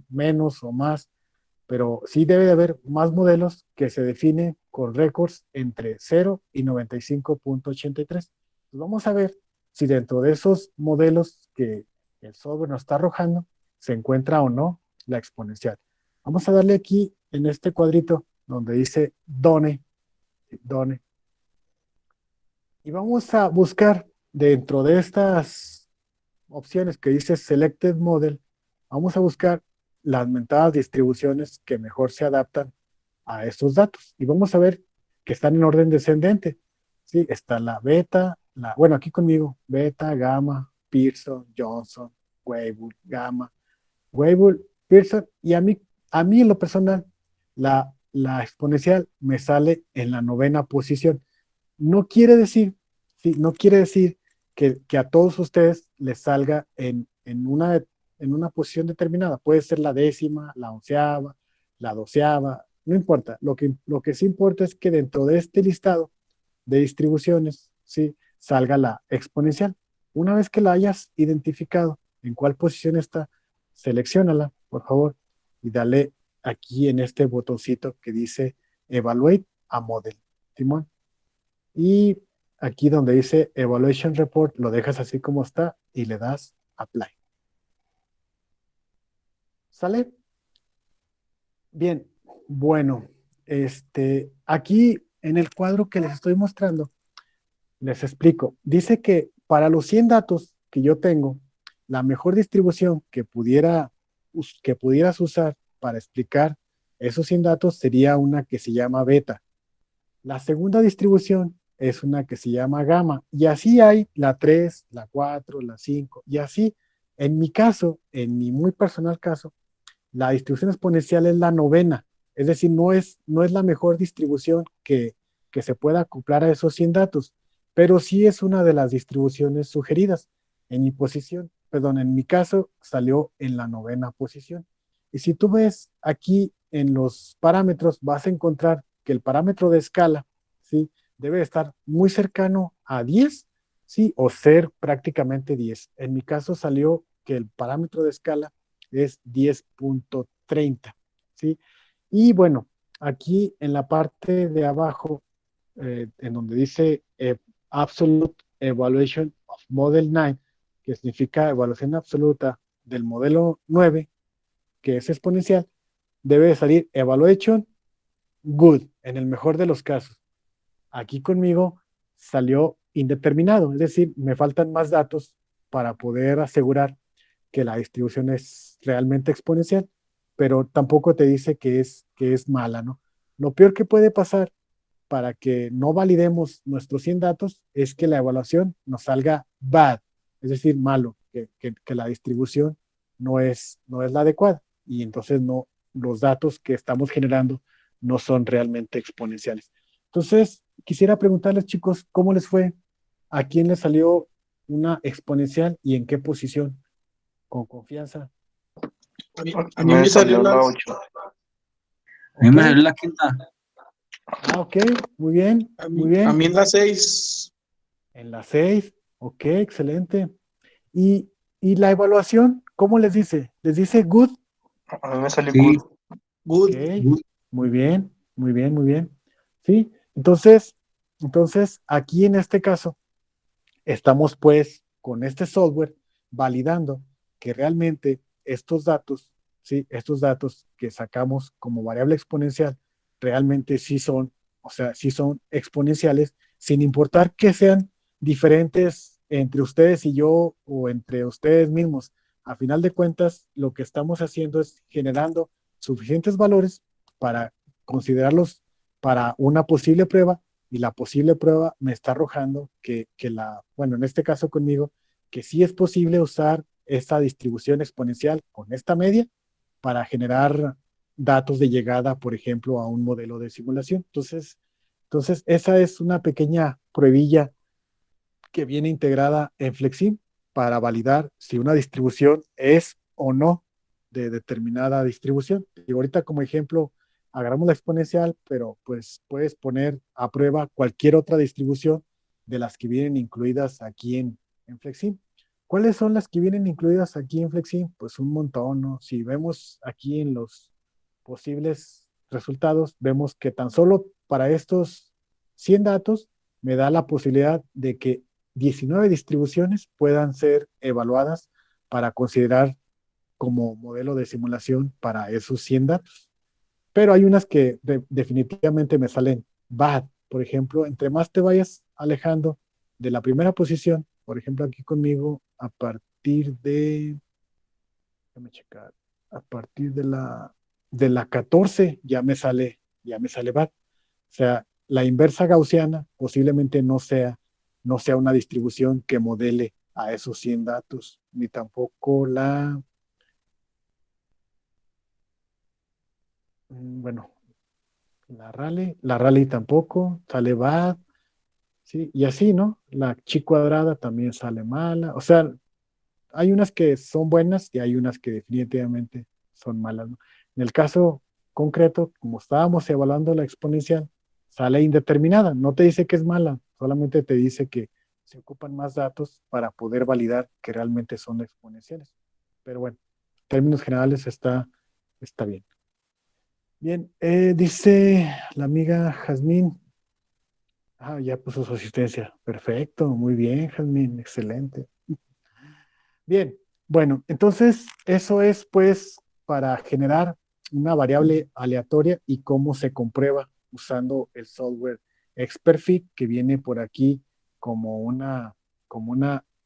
menos o más, pero sí debe de haber más modelos que se definen con récords entre 0 y 95.83. Pues vamos a ver si dentro de esos modelos que el software nos está arrojando se encuentra o no la exponencial. Vamos a darle aquí en este cuadrito donde dice Done, Done, y vamos a buscar dentro de estas opciones que dice Selected Model, vamos a buscar las mentadas distribuciones que mejor se adaptan a estos datos. Y vamos a ver que están en orden descendente. ¿Sí? Está la beta, bueno, aquí conmigo, beta, gamma, Pearson, Johnson, Weibull, gamma, Weibull, Pearson, y a mí en lo personal, la exponencial me sale en la 9ª posición. No quiere decir, sí, no quiere decir que a todos ustedes les salga en una en una posición determinada. Puede ser la décima, la onceava, la doceava, no importa. Lo que sí importa es que dentro de este listado de distribuciones, ¿sí? Salga la exponencial. Una vez que la hayas identificado en cuál posición está, selecciónala, por favor, y dale aquí en este botoncito que dice Evaluate a Model, Timón. Y aquí donde dice Evaluation Report, lo dejas así como está y le das Apply. ¿Sale? Bien, bueno, aquí en el cuadro que les estoy mostrando, les explico. Dice que para los 100 datos que yo tengo, la mejor distribución que pudieras usar para explicar esos 100 datos sería una que se llama beta. La segunda distribución es una que se llama gamma. Y así hay la 3, la 4, la 5. Y así, en mi caso, en mi muy personal caso, la distribución exponencial es la novena. Es decir, no es la mejor distribución que se pueda acoplar a esos 100 datos, pero sí es una de las distribuciones sugeridas. En mi posición, perdón, en mi caso salió en la novena posición. Y si tú ves aquí en los parámetros, vas a encontrar que el parámetro de escala, ¿sí? Debe estar muy cercano a 10, ¿sí? O ser prácticamente 10. En mi caso salió que el parámetro de escala es 10.30, ¿sí? Y bueno, aquí en la parte de abajo, en donde dice Absolute Evaluation of Model 9, que significa evaluación absoluta del modelo 9, que es exponencial, debe de salir Evaluation Good, en el mejor de los casos. Aquí conmigo salió indeterminado, es decir, me faltan más datos para poder asegurar que la distribución es realmente exponencial, pero tampoco te dice que es mala, ¿no? Lo peor que puede pasar para que no validemos nuestros 100 datos es que la evaluación nos salga bad, es decir, malo, que la distribución no es la adecuada y entonces no, los datos que estamos generando no son realmente exponenciales. Entonces, quisiera preguntarles, chicos, ¿cómo les fue? ¿A quién les salió una exponencial y en qué posición? Con confianza. A mí me salió la 8. A mí ¿Ok? me salió la quinta. Ok, muy bien, A muy mí, a bien. mí en la 6. En la 6, ok, excelente. Y, y la evaluación, ¿cómo les dice? ¿Les dice good? A mí me salió Sí, good. Ok, Good. muy bien, muy bien, muy bien. ¿Sí? Entonces, aquí en este caso, estamos pues con este software validando que realmente estos datos, ¿sí? Estos datos que sacamos como variable exponencial, realmente sí son, o sea, sí son exponenciales, sin importar que sean diferentes entre ustedes y yo o entre ustedes mismos. A final de cuentas, lo que estamos haciendo es generando suficientes valores para considerarlos para una posible prueba y la posible prueba me está arrojando bueno, en este caso conmigo, que sí es posible usar esta distribución exponencial con esta media para generar datos de llegada, por ejemplo, a un modelo de simulación. Entonces esa es una pequeña pruebilla que viene integrada en Flexim para validar si una distribución es o no de determinada distribución. Y ahorita como ejemplo, agarramos la exponencial, pero pues puedes poner a prueba cualquier otra distribución de las que vienen incluidas aquí en Flexim. ¿Cuáles son las que vienen incluidas aquí en Flexim? Pues un montón, ¿no? Si vemos aquí en los posibles resultados, vemos que tan solo para estos 100 datos me da la posibilidad de que 19 distribuciones puedan ser evaluadas para considerar como modelo de simulación para esos 100 datos. Pero hay unas que definitivamente me salen bad. Por ejemplo, entre más te vayas alejando de la primera posición, por ejemplo, aquí conmigo, a partir de, déjame checar, a partir de la 14 ya me sale bad. O sea, la inversa gaussiana posiblemente no sea una distribución que modele a esos 100 datos, ni tampoco bueno, la rally tampoco, sale bad, ¿sí? Y así, ¿no? La chi cuadrada también sale mala. O sea, hay unas que son buenas y hay unas que definitivamente son malas, ¿no? En el caso concreto, como estábamos evaluando la exponencial, sale indeterminada, no te dice que es mala, solamente te dice que se ocupan más datos para poder validar que realmente son exponenciales. Pero bueno, en términos generales está bien. Bien, dice la amiga Jazmín. Ya puso su asistencia. Perfecto, muy bien, Jazmín, excelente. Bien, bueno, entonces eso es pues para generar una variable aleatoria y cómo se comprueba usando el software XPerfect que viene por aquí como una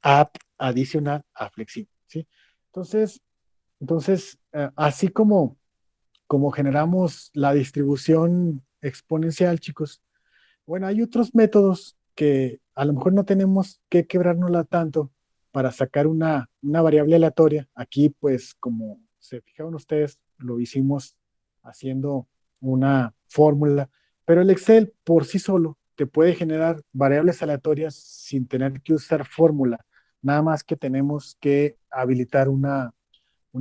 app adicional a Flexi, ¿sí? Entonces, así como generamos la distribución exponencial, chicos, bueno, hay otros métodos que a lo mejor no tenemos que quebrárnosla tanto para sacar una variable aleatoria. Aquí, pues, como se fijaron ustedes, lo hicimos haciendo una fórmula, pero el Excel por sí solo te puede generar variables aleatorias sin tener que usar fórmula. Nada más que tenemos que habilitar una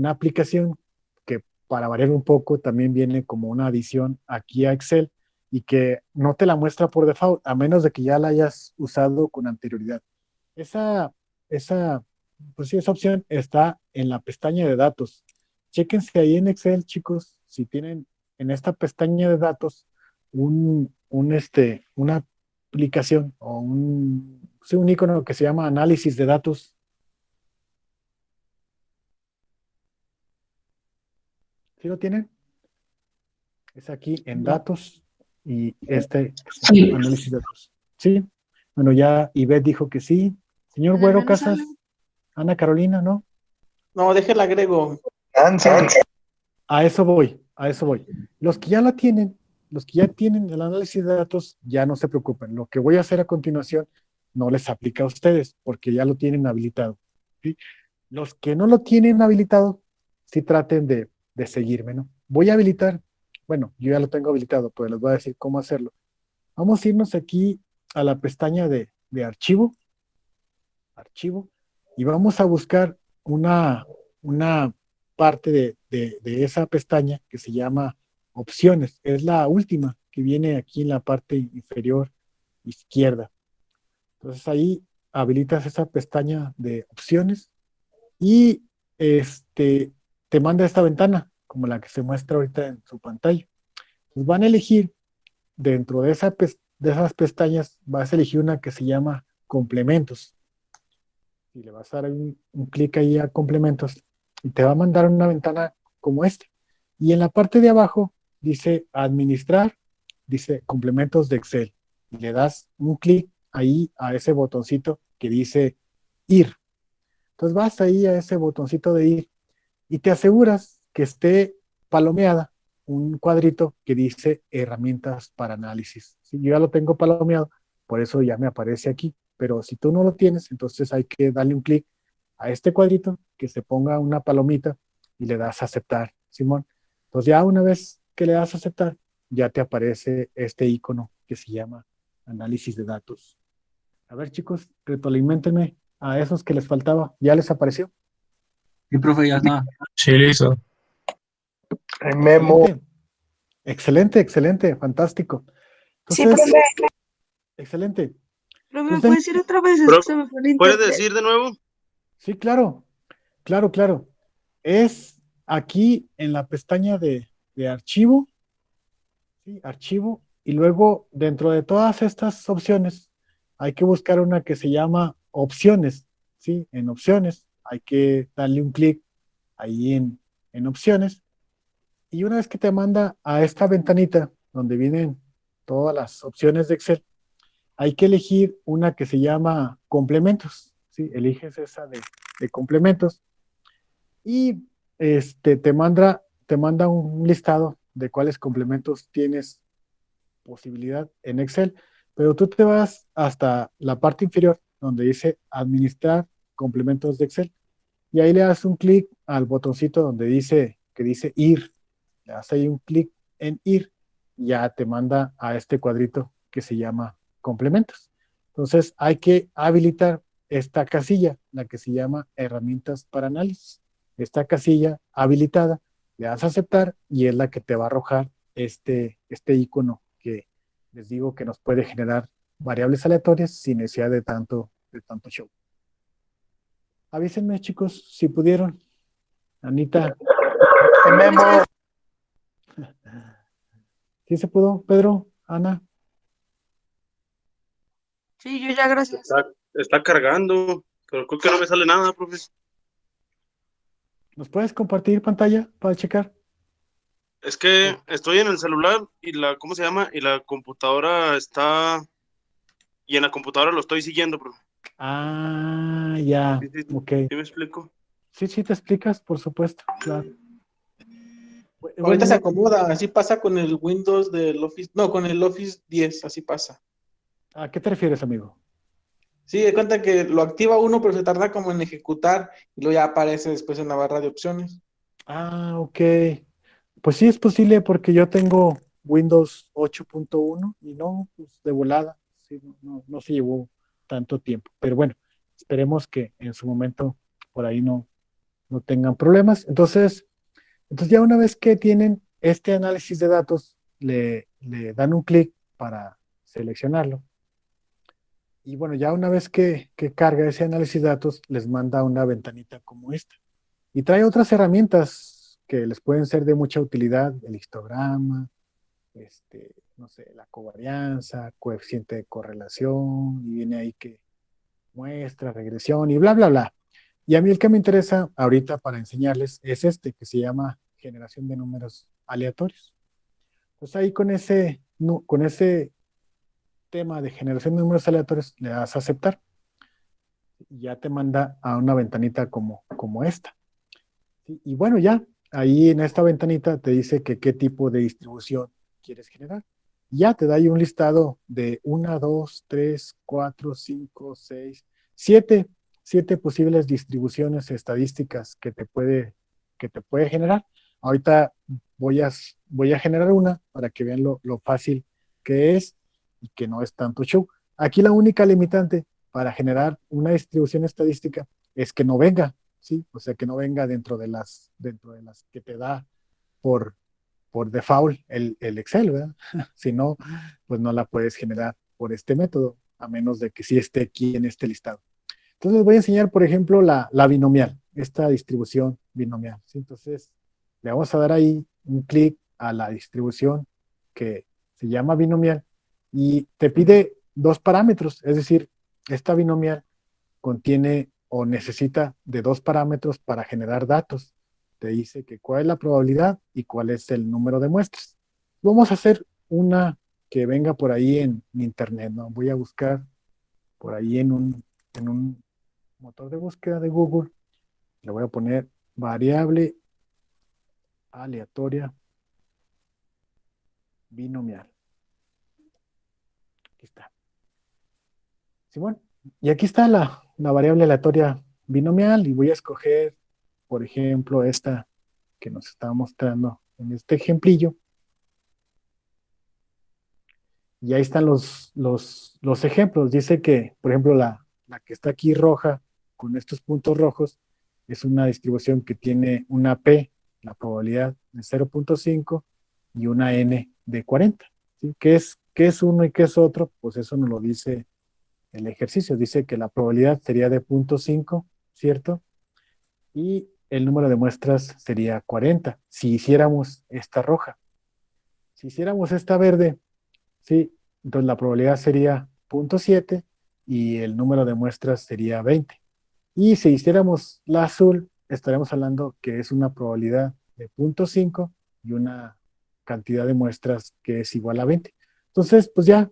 aplicación que para variar un poco también viene como una adición aquí a Excel y que no te la muestra por default, a menos de que ya la hayas usado con anterioridad. Esa, esa, pues sí, esa opción está en la pestaña de datos. Chéquense ahí en Excel, chicos, si tienen en esta pestaña de datos una aplicación o sí, un icono que se llama análisis de datos. ¿Sí lo tienen? Es aquí en No. datos y este Sí. análisis de datos. Sí, bueno, ya Ivette dijo que sí. Señor En el Güero mío no Casas, sale. Ana Carolina, ¿no? No, déjela agrego. Nancy. A eso voy, a eso voy. Los que ya la tienen, los que ya tienen el análisis de datos, ya no se preocupen. Lo que voy a hacer a continuación no les aplica a ustedes porque ya lo tienen habilitado. ¿Sí? Los que no lo tienen habilitado, sí traten de seguirme, ¿no? Voy a habilitar, bueno, yo ya lo tengo habilitado, pero les voy a decir cómo hacerlo. Vamos a irnos aquí a la pestaña de archivo, y vamos a buscar una parte de esa pestaña que se llama opciones. Es la última que viene aquí en la parte inferior izquierda. Entonces ahí habilitas esa pestaña de opciones y te manda esta ventana, como la que se muestra ahorita en su pantalla. Entonces van a elegir dentro de esas pestañas, vas a elegir una que se llama complementos. Y le vas a dar un clic ahí a complementos y te va a mandar una ventana como esta. Y en la parte de abajo dice administrar, dice complementos de Excel. Y le das un clic ahí a ese botoncito que dice ir. Entonces vas ahí a ese botoncito de ir y te aseguras que esté palomeada un cuadrito que dice herramientas para análisis. ¿Sí? Yo ya lo tengo palomeado, por eso ya me aparece aquí. Pero si tú no lo tienes, entonces hay que darle un clic a este cuadrito, que se ponga una palomita y le das a aceptar, Simón. Entonces ya una vez que le das a aceptar, ya te aparece este icono que se llama análisis de datos. A ver, chicos, retroalimentenme a esos que les faltaba. ¿Ya les apareció? Sí, profe, ya está. Sí, listo. El memo. Excelente, excelente, excelente, fantástico. Sí, Entonces, profe. excelente. Profe, ¿me Entonces, puede decir otra vez? Es que Profe, se me fue el ¿puedes internet. decir de nuevo? sí, claro, claro, claro. Es aquí en la pestaña de archivo, ¿sí? Archivo, y luego dentro de todas estas opciones hay que buscar una que se llama opciones, ¿sí? En opciones hay que darle un clic ahí en opciones. Y una vez que te manda a esta ventanita donde vienen todas las opciones de Excel, hay que elegir una que se llama complementos. ¿Sí? Eliges esa de complementos y te manda un listado de cuáles complementos tienes posibilidad en Excel, pero tú te vas hasta la parte inferior donde dice administrar complementos de Excel y ahí le das un clic al botoncito donde dice ir. Le das ahí un clic en ir y ya te manda a este cuadrito que se llama complementos. Entonces hay que habilitar esta casilla, la que se llama herramientas para análisis. Esta casilla habilitada, le das a aceptar y es la que te va a arrojar este icono que les digo que nos puede generar variables aleatorias sin necesidad de tanto show. Avísenme, chicos, si pudieron. Anita, Memo. ¿sí se pudo? Pedro, Ana. Sí, yo ya, gracias. Está cargando, pero creo que no me sale nada, profe. ¿Nos puedes compartir pantalla para checar? Es que estoy en el celular y ¿cómo se llama? Y la computadora está, y en la computadora lo estoy siguiendo, profe. Ah, ya, ¿Sí ok. me explico? Sí, sí, te explicas, por supuesto, claro. Ahorita se Bueno, acomoda, así pasa con el Windows del Office, no, con el Office 10, así pasa. ¿a qué te refieres, amigo? Sí, de cuenta que lo activa uno, pero se tarda como en ejecutar y luego ya aparece después en la barra de opciones. Ah, ok. Pues sí es posible porque yo tengo Windows 8.1 y no, pues de volada, sí, no se llevó tanto tiempo. Pero bueno, esperemos que en su momento por ahí no tengan problemas. Entonces ya una vez que tienen este análisis de datos, le dan un clic para seleccionarlo. Y bueno, ya una vez que carga ese análisis de datos, les manda una ventanita como esta. Y trae otras herramientas que les pueden ser de mucha utilidad, el histograma, no sé, la covarianza, coeficiente de correlación, y viene ahí que muestra, regresión y bla, bla, bla. Y a mí el que me interesa ahorita para enseñarles es este, que se llama generación de números aleatorios. Pues ahí con ese tema de generación de números aleatorios le das a aceptar y ya te manda a una ventanita como esta. Y bueno, ya ahí en esta ventanita te dice que qué tipo de distribución quieres generar. Ya te da ahí un listado de 1, 2, 3, 4, 5, 6, 7 posibles distribuciones estadísticas que te puede generar. Ahorita voy a generar una para que vean lo fácil que es y que no es tanto show. Aquí la única limitante para generar una distribución estadística es que no venga, ¿sí? O sea, que no venga dentro de las que te da por, por default el Excel, ¿verdad? Si no, pues no la puedes generar por este método, a menos de que sí esté aquí en este listado. Entonces les voy a enseñar, por ejemplo, la binomial, esta distribución binomial, ¿sí? Entonces le vamos a dar ahí un clic a la distribución que se llama binomial y te pide dos parámetros, es decir, esta binomial contiene o necesita de dos parámetros para generar datos. Te dice que cuál es la probabilidad y cuál es el número de muestras. Vamos a hacer una que venga por ahí en internet, ¿no? Voy a buscar por ahí en un motor de búsqueda de Google. Le voy a poner variable aleatoria binomial. Aquí está. Simón. Y aquí está la variable aleatoria binomial y voy a escoger, por ejemplo, esta que nos está mostrando en este ejemplillo. Y ahí están los ejemplos. Dice que, por ejemplo, la que está aquí roja, con estos puntos rojos, es una distribución que tiene una P, la probabilidad de 0.5 y una N de 40. ¿Sí? Qué es uno y qué es otro? Pues eso nos lo dice el ejercicio. Dice que la probabilidad sería de 0.5, ¿cierto? Y el número de muestras sería 40, si hiciéramos esta roja. Si hiciéramos esta verde, ¿sí? Entonces la probabilidad sería 0.7 y el número de muestras sería 20. Y si hiciéramos la azul, estaremos hablando que es una probabilidad de 0.5 y una cantidad de muestras que es igual a 20. Entonces, pues ya,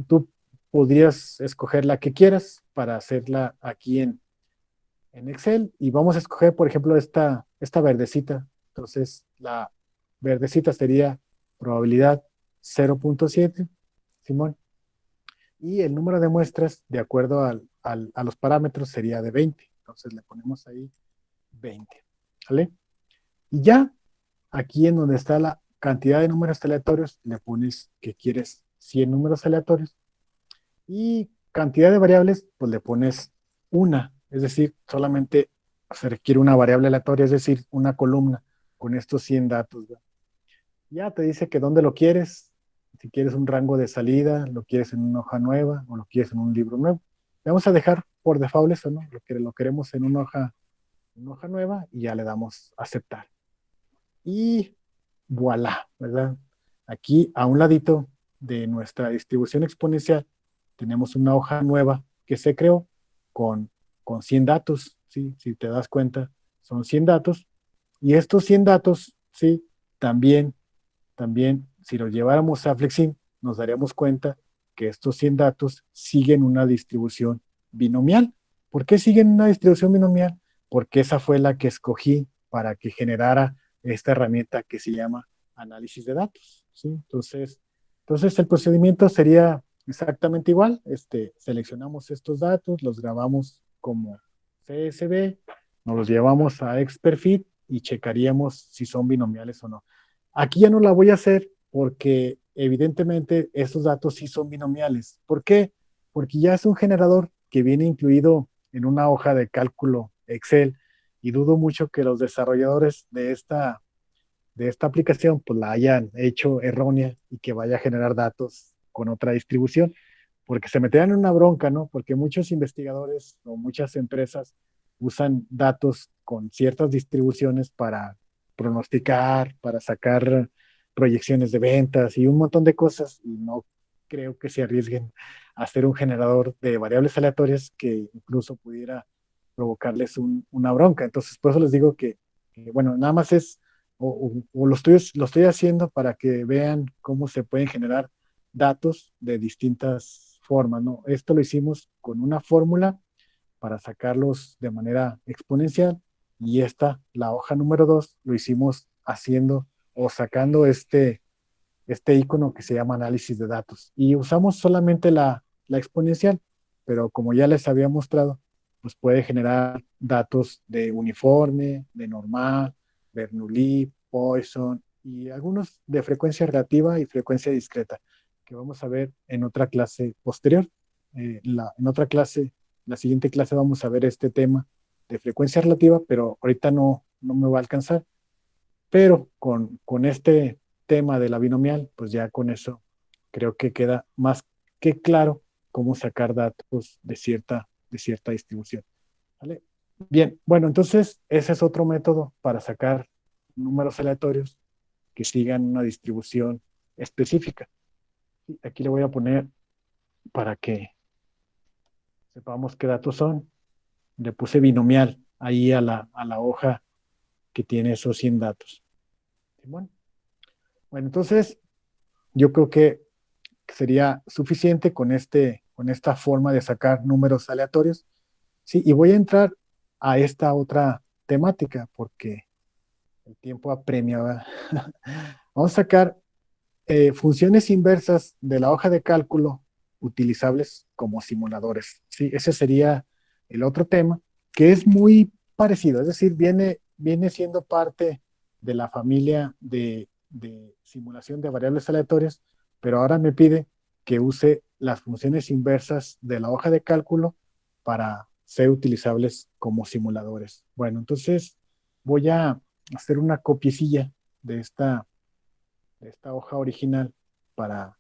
tú podrías escoger la que quieras para hacerla aquí en Excel y vamos a escoger, por ejemplo, esta verdecita. Entonces, la verdecita sería probabilidad 0.7, Simón, y el número de muestras, de acuerdo a los parámetros, sería de 20. Entonces le ponemos ahí 20, ¿vale? Y ya, aquí en donde está la cantidad de números aleatorios, le pones que quieres 100 números aleatorios y cantidad de variables, pues le pones una, es decir, solamente se requiere una variable aleatoria, es decir, una columna con estos 100 datos, ¿verdad? Ya te dice que dónde lo quieres, si quieres un rango de salida, lo quieres en una hoja nueva o lo quieres en un libro nuevo. Le vamos a dejar por default eso, ¿no? Lo queremos en una hoja nueva y ya le damos aceptar. Y voilà, ¿verdad? Aquí a un ladito de nuestra distribución exponencial tenemos una hoja nueva que se creó con, con 100 datos, ¿sí? Si te das cuenta, son 100 datos. Y estos 100 datos, ¿sí? También, si los lleváramos a Flexim, nos daríamos cuenta que estos 100 datos siguen una distribución binomial. ¿Por qué siguen una distribución binomial? Porque esa fue la que escogí para que generara esta herramienta que se llama análisis de datos, ¿sí? Entonces el procedimiento sería exactamente igual. Seleccionamos estos datos, los grabamos como CSV, nos los llevamos a XPerfit y checaríamos si son binomiales o no. Aquí ya no la voy a hacer porque evidentemente estos datos sí son binomiales. ¿Por qué? Porque ya es un generador que viene incluido en una hoja de cálculo Excel y dudo mucho que los desarrolladores de esta aplicación pues la hayan hecho errónea y que vaya a generar datos con otra distribución, porque se meterían en una bronca, ¿no? Porque muchos investigadores o muchas empresas usan datos con ciertas distribuciones para pronosticar, para sacar proyecciones de ventas y un montón de cosas, y no creo que se arriesguen a hacer un generador de variables aleatorias que incluso pudiera provocarles una bronca. Entonces, por eso les digo bueno, nada más es, o lo estoy haciendo para que vean cómo se pueden generar datos de distintas formas, ¿no? Esto lo hicimos con una fórmula para sacarlos de manera exponencial y la hoja número 2, lo hicimos haciendo o sacando este icono que se llama análisis de datos. Y usamos solamente la exponencial, pero como ya les había mostrado, pues puede generar datos de uniforme, de normal, Bernoulli, Poisson y algunos de frecuencia relativa y frecuencia discreta, que vamos a ver en otra clase posterior. En otra clase, la siguiente clase vamos a ver este tema de frecuencia relativa, pero ahorita no me va a alcanzar. Pero con este tema de la binomial, pues ya con eso creo que queda más que claro cómo sacar datos de cierta distribución. ¿Vale? Bien, bueno, entonces ese es otro método para sacar números aleatorios que sigan una distribución específica. Aquí le voy a poner para que sepamos qué datos son. Le puse binomial ahí a la hoja que tiene esos 100 datos. Bueno, entonces yo creo que sería suficiente con esta forma de sacar números aleatorios. Sí, y voy a entrar a esta otra temática porque el tiempo apremia, ¿verdad? Vamos a sacar funciones inversas de la hoja de cálculo utilizables como simuladores. Sí, ese sería el otro tema, que es muy parecido, es decir, viene siendo parte de la familia de simulación de variables aleatorias, pero ahora me pide que use las funciones inversas de la hoja de cálculo para ser utilizables como simuladores. Bueno, entonces voy a hacer una copiecilla de esta hoja original para,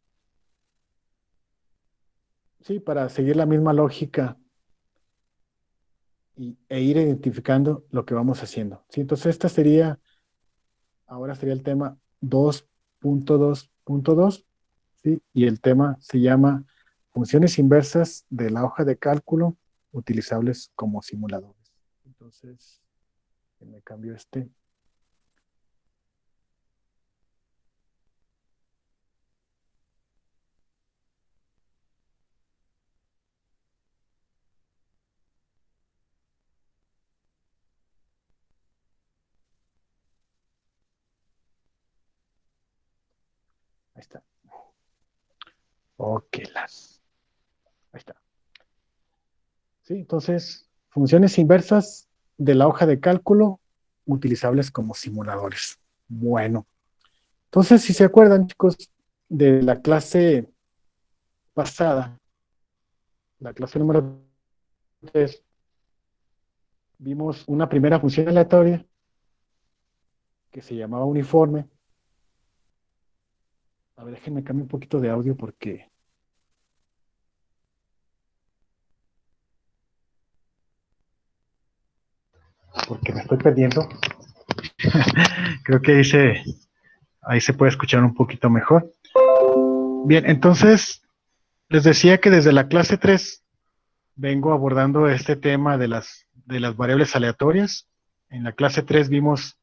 sí, para seguir la misma lógica e ir identificando lo que vamos haciendo. ¿Sí? Entonces ahora sería el tema 2.2.2, ¿sí? Y el tema se llama funciones inversas de la hoja de cálculo utilizables como simuladores. Entonces, me cambio Ahí está. Ok, ahí está. Sí, entonces, funciones inversas de la hoja de cálculo utilizables como simuladores. Bueno, entonces, si se acuerdan, chicos, de la clase pasada, la clase número 3, vimos una primera función aleatoria que se llamaba uniforme. A ver, déjenme cambiar un poquito de audio porque me estoy perdiendo. Creo que ahí se puede escuchar un poquito mejor. Bien, entonces les decía que desde la clase 3 vengo abordando este tema de las variables aleatorias. En la clase 3 vimos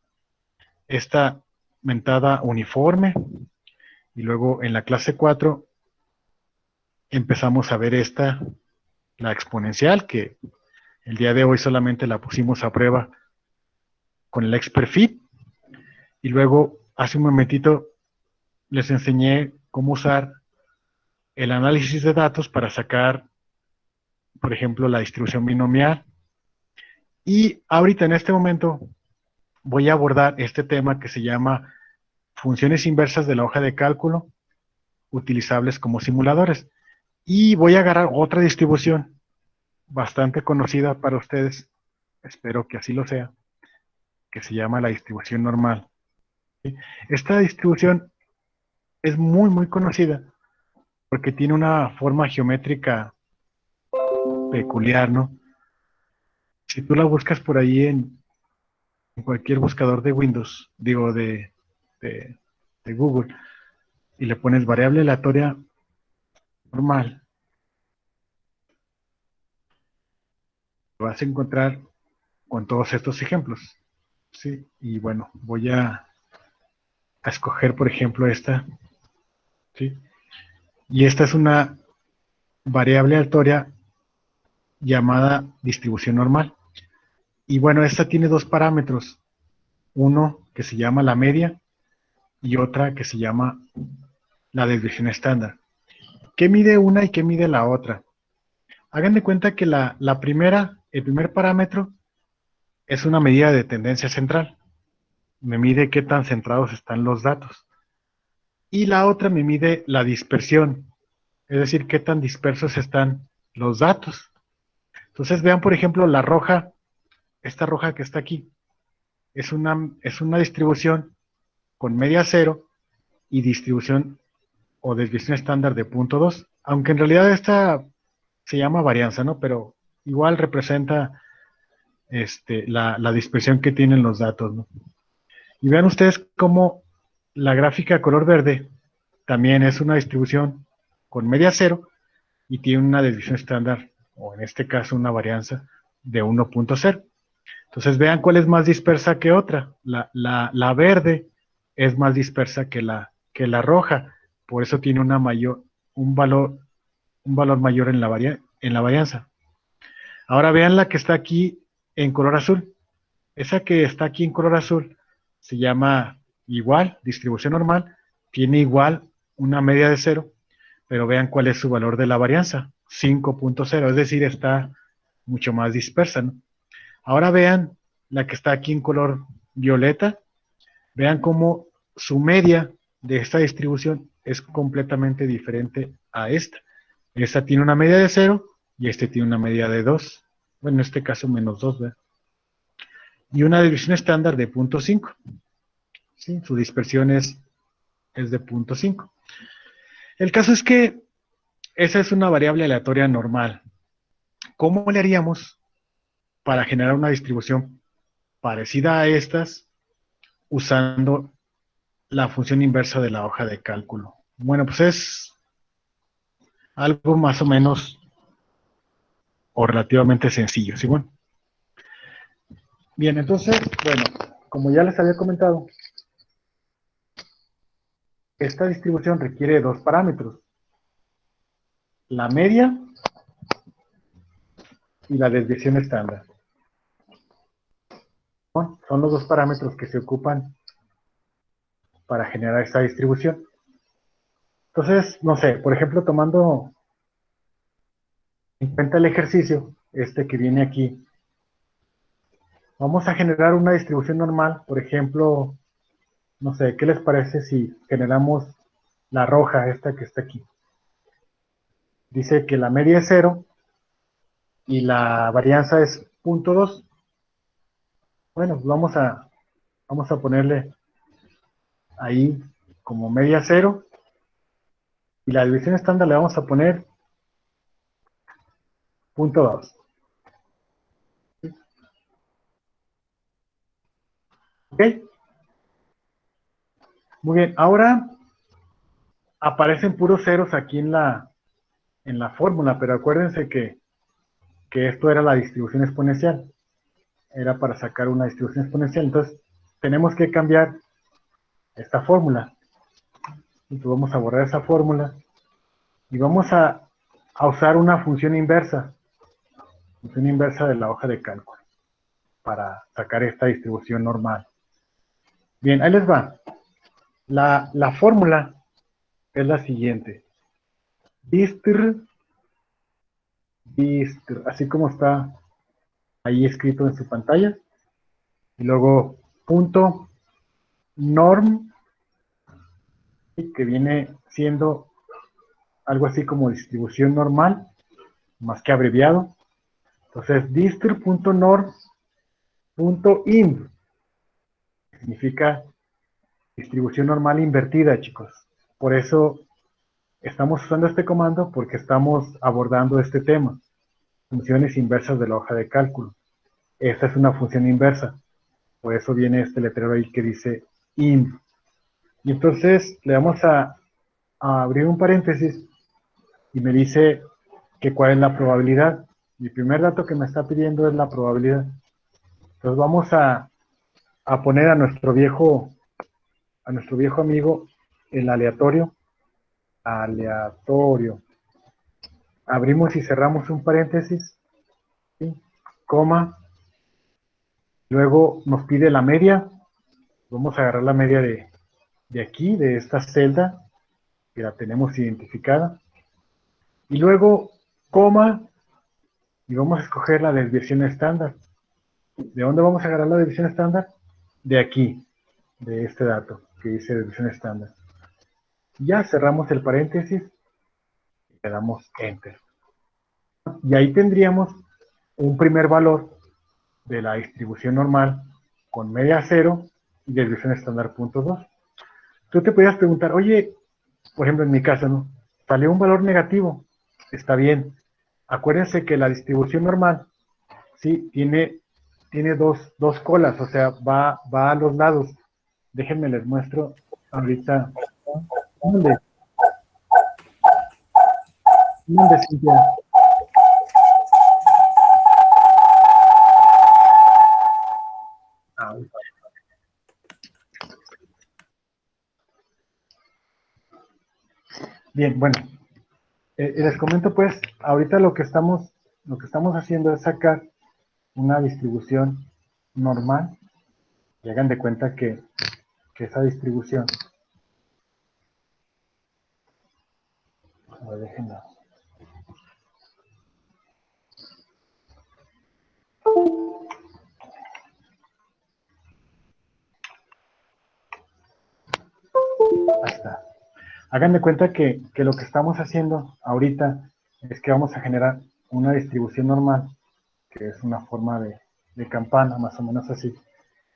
esta mentada uniforme y luego en la clase 4 empezamos a ver la exponencial, que el día de hoy solamente la pusimos a prueba con el XPerfect, y luego hace un momentito les enseñé cómo usar el análisis de datos para sacar, por ejemplo, la distribución binomial. Y ahorita en este momento voy a abordar este tema que se llama funciones inversas de la hoja de cálculo utilizables como simuladores. Y voy a agarrar otra distribución bastante conocida para ustedes, espero que así lo sea, que se llama la distribución normal. ¿Sí? Esta distribución es muy, muy conocida porque tiene una forma geométrica peculiar, ¿no? Si tú la buscas por ahí en cualquier buscador de Windows, digo, de, de Google, y le pones variable aleatoria normal, vas a encontrar con todos estos ejemplos. ¿Sí? Y bueno, voy a escoger, por ejemplo, esta. ¿Sí? Y esta es una variable aleatoria llamada distribución normal. Y bueno, esta tiene dos parámetros. Uno que se llama la media y otra que se llama la desviación estándar. ¿Qué mide una y qué mide la otra? Hagan de cuenta que el primer parámetro es una medida de tendencia central. Me mide qué tan centrados están los datos. Y la otra me mide la dispersión, es decir, qué tan dispersos están los datos. Entonces vean, por ejemplo, la roja, esta roja que está aquí, es una distribución con media cero y distribución o desviación estándar de 0.2, aunque en realidad esta se llama varianza, ¿no? Pero igual representa la dispersión que tienen los datos, ¿no? Y vean ustedes cómo la gráfica color verde también es una distribución con media cero y tiene una desviación estándar, o en este caso una varianza de 1.0. Entonces vean cuál es más dispersa que otra. La verde es más dispersa que la roja, por eso tiene un valor mayor en la varianza. Ahora vean la que está aquí en color azul. Esa que está aquí en color azul se llama igual, distribución normal, tiene igual una media de 0, pero vean cuál es su valor de la varianza, 5.0, es decir, está mucho más dispersa, ¿no? Ahora vean la que está aquí en color violeta, vean cómo su media de esta distribución es completamente diferente a esta. Esta tiene una media de 0 y este tiene una media de 2. Bueno, en este caso menos 2, ¿verdad? Y una división estándar de 0.5. ¿Sí? Su dispersión es de 0.5. El caso es que esa es una variable aleatoria normal. ¿Cómo le haríamos para generar una distribución parecida a estas usando la función inversa de la hoja de cálculo? Bueno, pues es algo más o menos o relativamente sencillo, ¿sí? Bueno. Bien, entonces, bueno, como ya les había comentado, esta distribución requiere dos parámetros, la media y la desviación estándar. ¿No? Son los dos parámetros que se ocupan para generar esta distribución. Entonces, no sé, por ejemplo, tomando en cuenta el ejercicio, que viene aquí, vamos a generar una distribución normal, por ejemplo, no sé, ¿qué les parece si generamos la roja, esta que está aquí? Dice que la media es 0 y la varianza es 0.2. Bueno, pues vamos a ponerle ahí como media cero. Y la división estándar le vamos a poner 0.2. ¿Ok? Muy bien. Ahora aparecen puros ceros aquí en la fórmula, pero acuérdense que esto era la distribución exponencial. Era para sacar una distribución exponencial. Entonces, tenemos que cambiar esta fórmula. Entonces, vamos a borrar esa fórmula y vamos a usar una función inversa de la hoja de cálculo para sacar esta distribución normal. Bien, ahí les va. La fórmula es la siguiente. Distr, así como está ahí escrito en su pantalla. Y luego punto norm, que viene siendo algo así como distribución normal, más que abreviado. Entonces, distr.norm.inv significa distribución normal invertida, chicos. Por eso estamos usando este comando, porque estamos abordando este tema, funciones inversas de la hoja de cálculo. Esta es una función inversa, por eso viene este letrero ahí que dice inv. Y entonces le vamos a abrir un paréntesis y me dice que cuál es la probabilidad. Mi primer dato que me está pidiendo es la probabilidad. Entonces vamos a poner a nuestro viejo amigo el aleatorio. Abrimos y cerramos un paréntesis, ¿sí? Coma, luego nos pide la media. Vamos a agarrar la media de aquí, de esta celda, que la tenemos identificada, y luego coma, y vamos a escoger la desviación estándar. ¿De dónde vamos a agarrar la desviación estándar? De aquí, de este dato que dice desviación estándar. Ya cerramos el paréntesis y le damos enter. Y ahí tendríamos un primer valor de la distribución normal con media cero y desviación estándar 0.2. Tú te podías preguntar, oye, por ejemplo en mi caso, ¿no? Salió un valor negativo, está bien. Acuérdense que la distribución normal, sí, tiene dos colas, o sea, va a los lados. Déjenme les muestro ahorita. ¿Dónde? ¿Dónde, Cintia? Ah, bien, bueno. Les comento pues, ahorita lo que estamos haciendo es sacar una distribución normal. Y hagan de cuenta que esa distribución, a ver, déjenme. Ahí está. Hagan de cuenta que lo que estamos haciendo ahorita es que vamos a generar una distribución normal, que es una forma de campana, más o menos así,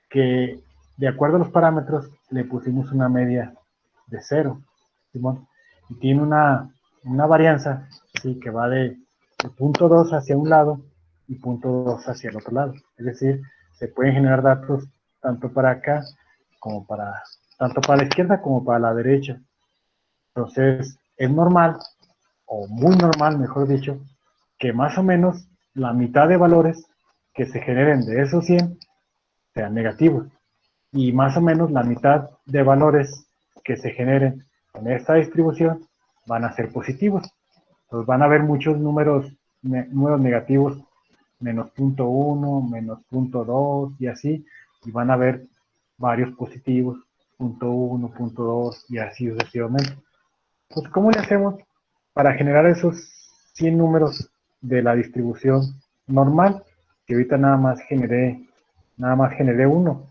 que de acuerdo a los parámetros le pusimos una media de 0, Simón, y tiene una varianza, ¿sí? Que va de 0.2 hacia un lado y 0.2 hacia el otro lado. Es decir, se pueden generar datos tanto para acá como tanto para la izquierda como para la derecha. Entonces, es normal, o muy normal, mejor dicho, que más o menos la mitad de valores que se generen de esos 100 sean negativos. Y más o menos la mitad de valores que se generen en esta distribución van a ser positivos. Entonces van a haber muchos números negativos, menos 0.1, menos 0.2 y así, y van a haber varios positivos, 0.1, 0.2 y así sucesivamente. Pues, ¿cómo le hacemos para generar esos 100 números de la distribución normal? Que ahorita nada más generé uno.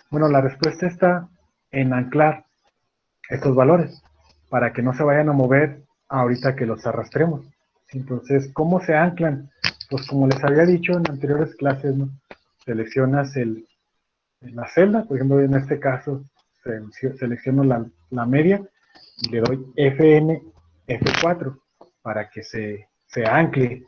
Bueno, la respuesta está en anclar estos valores para que no se vayan a mover ahorita que los arrastremos. Entonces, ¿cómo se anclan? Pues como les había dicho en anteriores clases, ¿no? Seleccionas el la celda. Por ejemplo, en este caso selecciono la media y le doy FN F4 para que se ancle.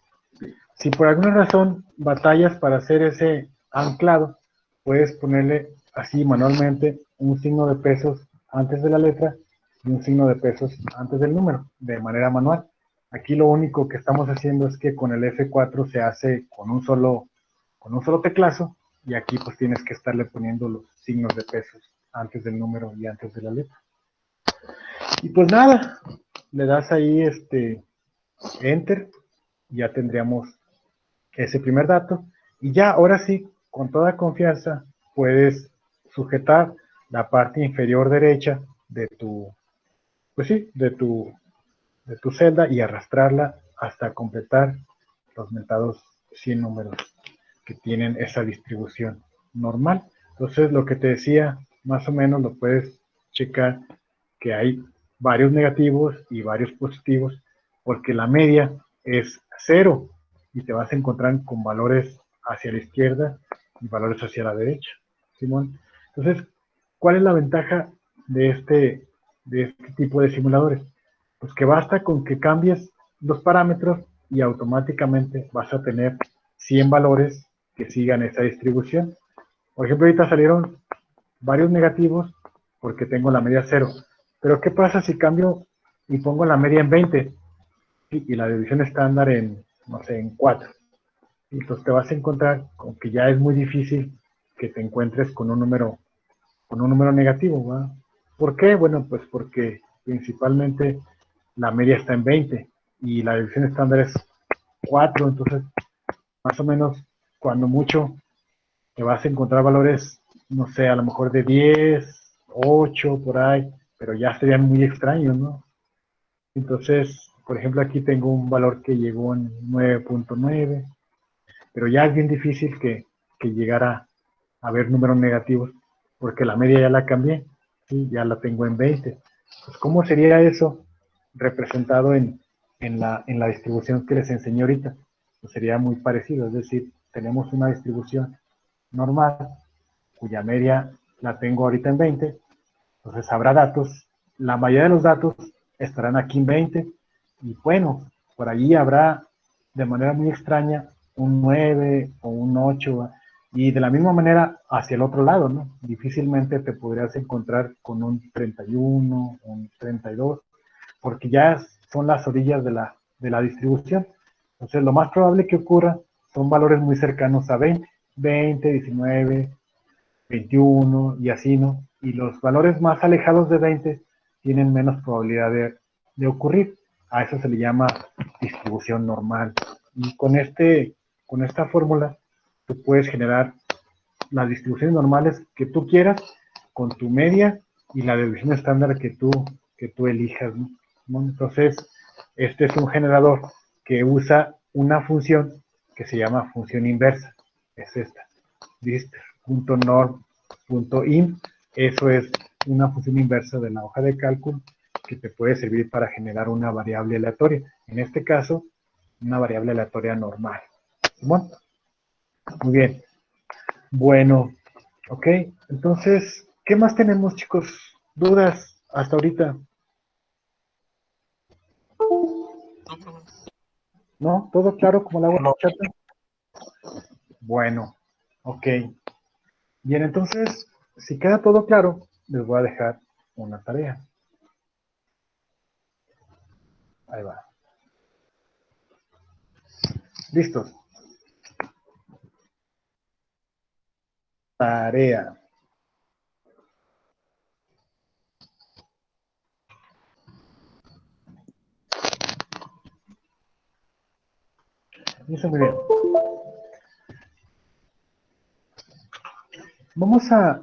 Si por alguna razón batallas para hacer ese anclado, puedes ponerle así manualmente un signo de pesos antes de la letra y un signo de pesos antes del número, de manera manual. Aquí lo único que estamos haciendo es que con el F4 se hace con un solo teclazo, y aquí pues tienes que estarle poniendo los signos de pesos antes del número y antes de la letra. Y pues nada, le das ahí Enter, y ya tendríamos ese primer dato, y ya ahora sí, con toda confianza, puedes sujetar la parte inferior derecha de tu, pues sí, de tu celda y arrastrarla hasta completar los mentados 100 números que tienen esa distribución normal. Entonces, lo que te decía, más o menos lo puedes checar, que hay varios negativos y varios positivos, porque la media es 0 y te vas a encontrar con valores hacia la izquierda y valores hacia la derecha, Simón. Entonces, ¿cuál es la ventaja de este tipo de simuladores? Pues que basta con que cambies los parámetros y automáticamente vas a tener 100 valores que sigan esa distribución. Por ejemplo, ahorita salieron varios negativos porque tengo la media 0. Pero ¿qué pasa si cambio y pongo la media en 20 y la división estándar en, no sé, en 4? Entonces te vas a encontrar con que ya es muy difícil que te encuentres con un número negativo, ¿verdad? ¿Por qué? Bueno, pues porque principalmente la media está en 20 y la división estándar es 4, entonces más o menos cuando mucho te vas a encontrar valores, no sé, a lo mejor de 10, 8 por ahí, pero ya serían muy extraños, ¿no? Entonces, por ejemplo, aquí tengo un valor que llegó en 9.9, pero ya es bien difícil que llegara a ver números negativos, porque la media ya la cambié, ¿sí? Ya la tengo en 20. Pues, ¿cómo sería eso representado en la distribución que les enseñé ahorita? Pues sería muy parecido, es decir, tenemos una distribución normal, cuya media la tengo ahorita en 20, entonces habrá datos, la mayoría de los datos estarán aquí en 20, y bueno, por allí habrá de manera muy extraña un 9 o un 8, y de la misma manera hacia el otro lado, ¿no? Difícilmente te podrías encontrar con un 31, un 32, porque ya son las orillas de la distribución. Entonces, lo más probable que ocurra son valores muy cercanos a 20, 20, 19, 21 y así, ¿no? Y los valores más alejados de 20 tienen menos probabilidad de ocurrir. A eso se le llama distribución normal. Y con esta fórmula, tú puedes generar las distribuciones normales que tú quieras con tu media y la división estándar que tú elijas, ¿no? Entonces, este es un generador que usa una función que se llama función inversa. Es esta, dist.norm.in. Eso es una función inversa de la hoja de cálculo que te puede servir para generar una variable aleatoria. En este caso, una variable aleatoria normal. Bueno, muy bien. Bueno, ok. Entonces, ¿qué más tenemos, chicos? ¿Dudas hasta ahorita? ¿No? ¿Todo claro como el agua de No. horchata? Bueno, ok. Bien, entonces, si queda todo claro, les voy a dejar una tarea. Ahí va. ¿Listos? Tarea. Eso muy bien. Vamos a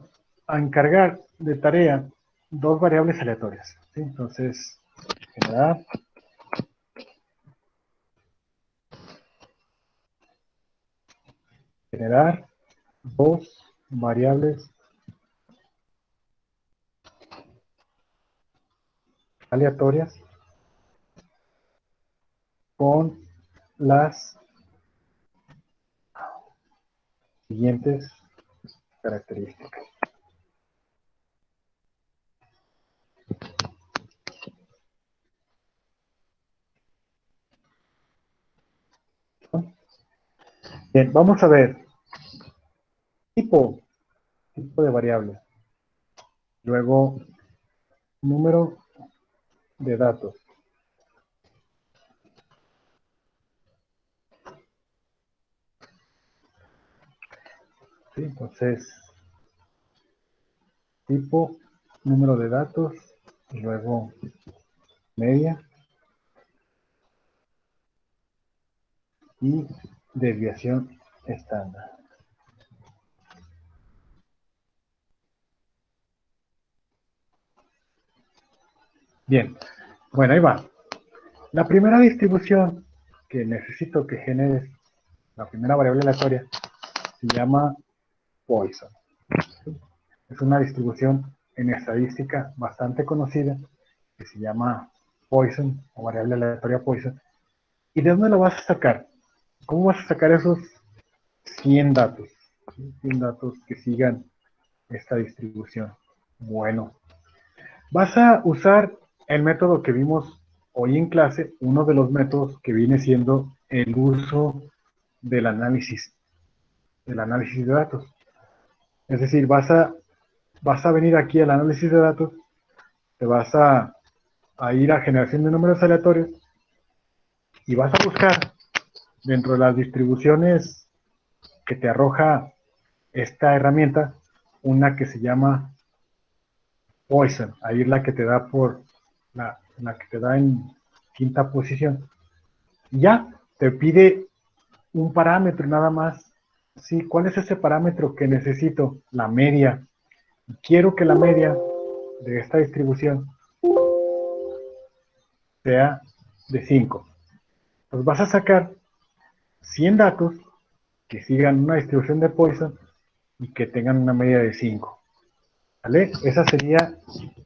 encargar de tarea dos variables aleatorias, ¿sí? Entonces, generar dos variables aleatorias con las siguientes características. Bien, vamos a ver tipo de variable. Luego, número de datos. ¿Sí? Entonces, tipo, número de datos, y luego media y desviación estándar. Bien, bueno, ahí va. La primera distribución que necesito que generes, la primera variable aleatoria, se llama Poisson. Es una distribución en estadística bastante conocida que se llama Poisson o variable aleatoria Poisson. ¿Y de dónde lo vas a sacar? ¿Cómo vas a sacar esos 100 datos? 100 datos que sigan esta distribución. Bueno, vas a usar el método que vimos hoy en clase, uno de los métodos que viene siendo el uso del análisis de datos. Es decir, vas a venir aquí al análisis de datos, te vas a ir a generación de números aleatorios y vas a buscar dentro de las distribuciones que te arroja esta herramienta, una que se llama Poisson. Ahí es la que te da la que te da en quinta posición. Y ya te pide un parámetro nada más. Sí, ¿cuál es ese parámetro que necesito? La media. Quiero que la media de esta distribución sea de 5. Pues vas a sacar 100 datos que sigan una distribución de Poisson y que tengan una media de 5. ¿Vale? Esa sería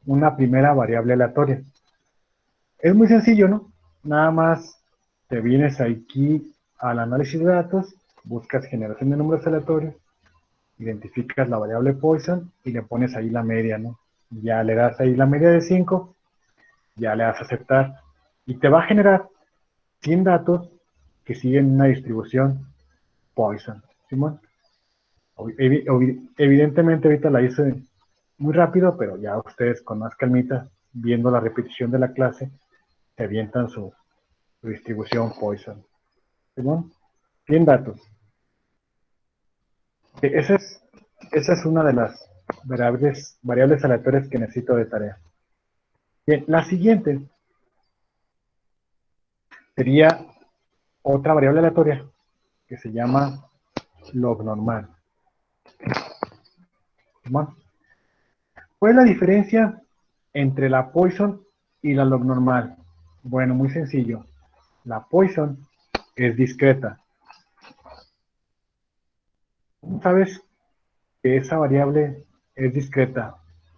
una primera variable aleatoria. Es muy sencillo, ¿no? Nada más te vienes aquí al análisis de datos, buscas generación de números aleatorios, identificas la variable Poisson y le pones ahí la media, ¿no? Ya le das ahí la media de 5, ya le das a aceptar y te va a generar 100 datos que siguen una distribución Poisson. ¿Simón? Evidentemente ahorita la hice muy rápido, pero ya ustedes con más calmita, viendo la repetición de la clase, se avientan su distribución Poisson. ¿Simón? 100 datos. Esa es una de las variables aleatorias que necesito de tarea. Bien, la siguiente sería otra variable aleatoria que se llama log normal. ¿Simón? ¿Cuál es la diferencia entre la Poisson y la log normal? Bueno, muy sencillo. La Poisson es discreta. ¿Cómo sabes que esa variable es discreta?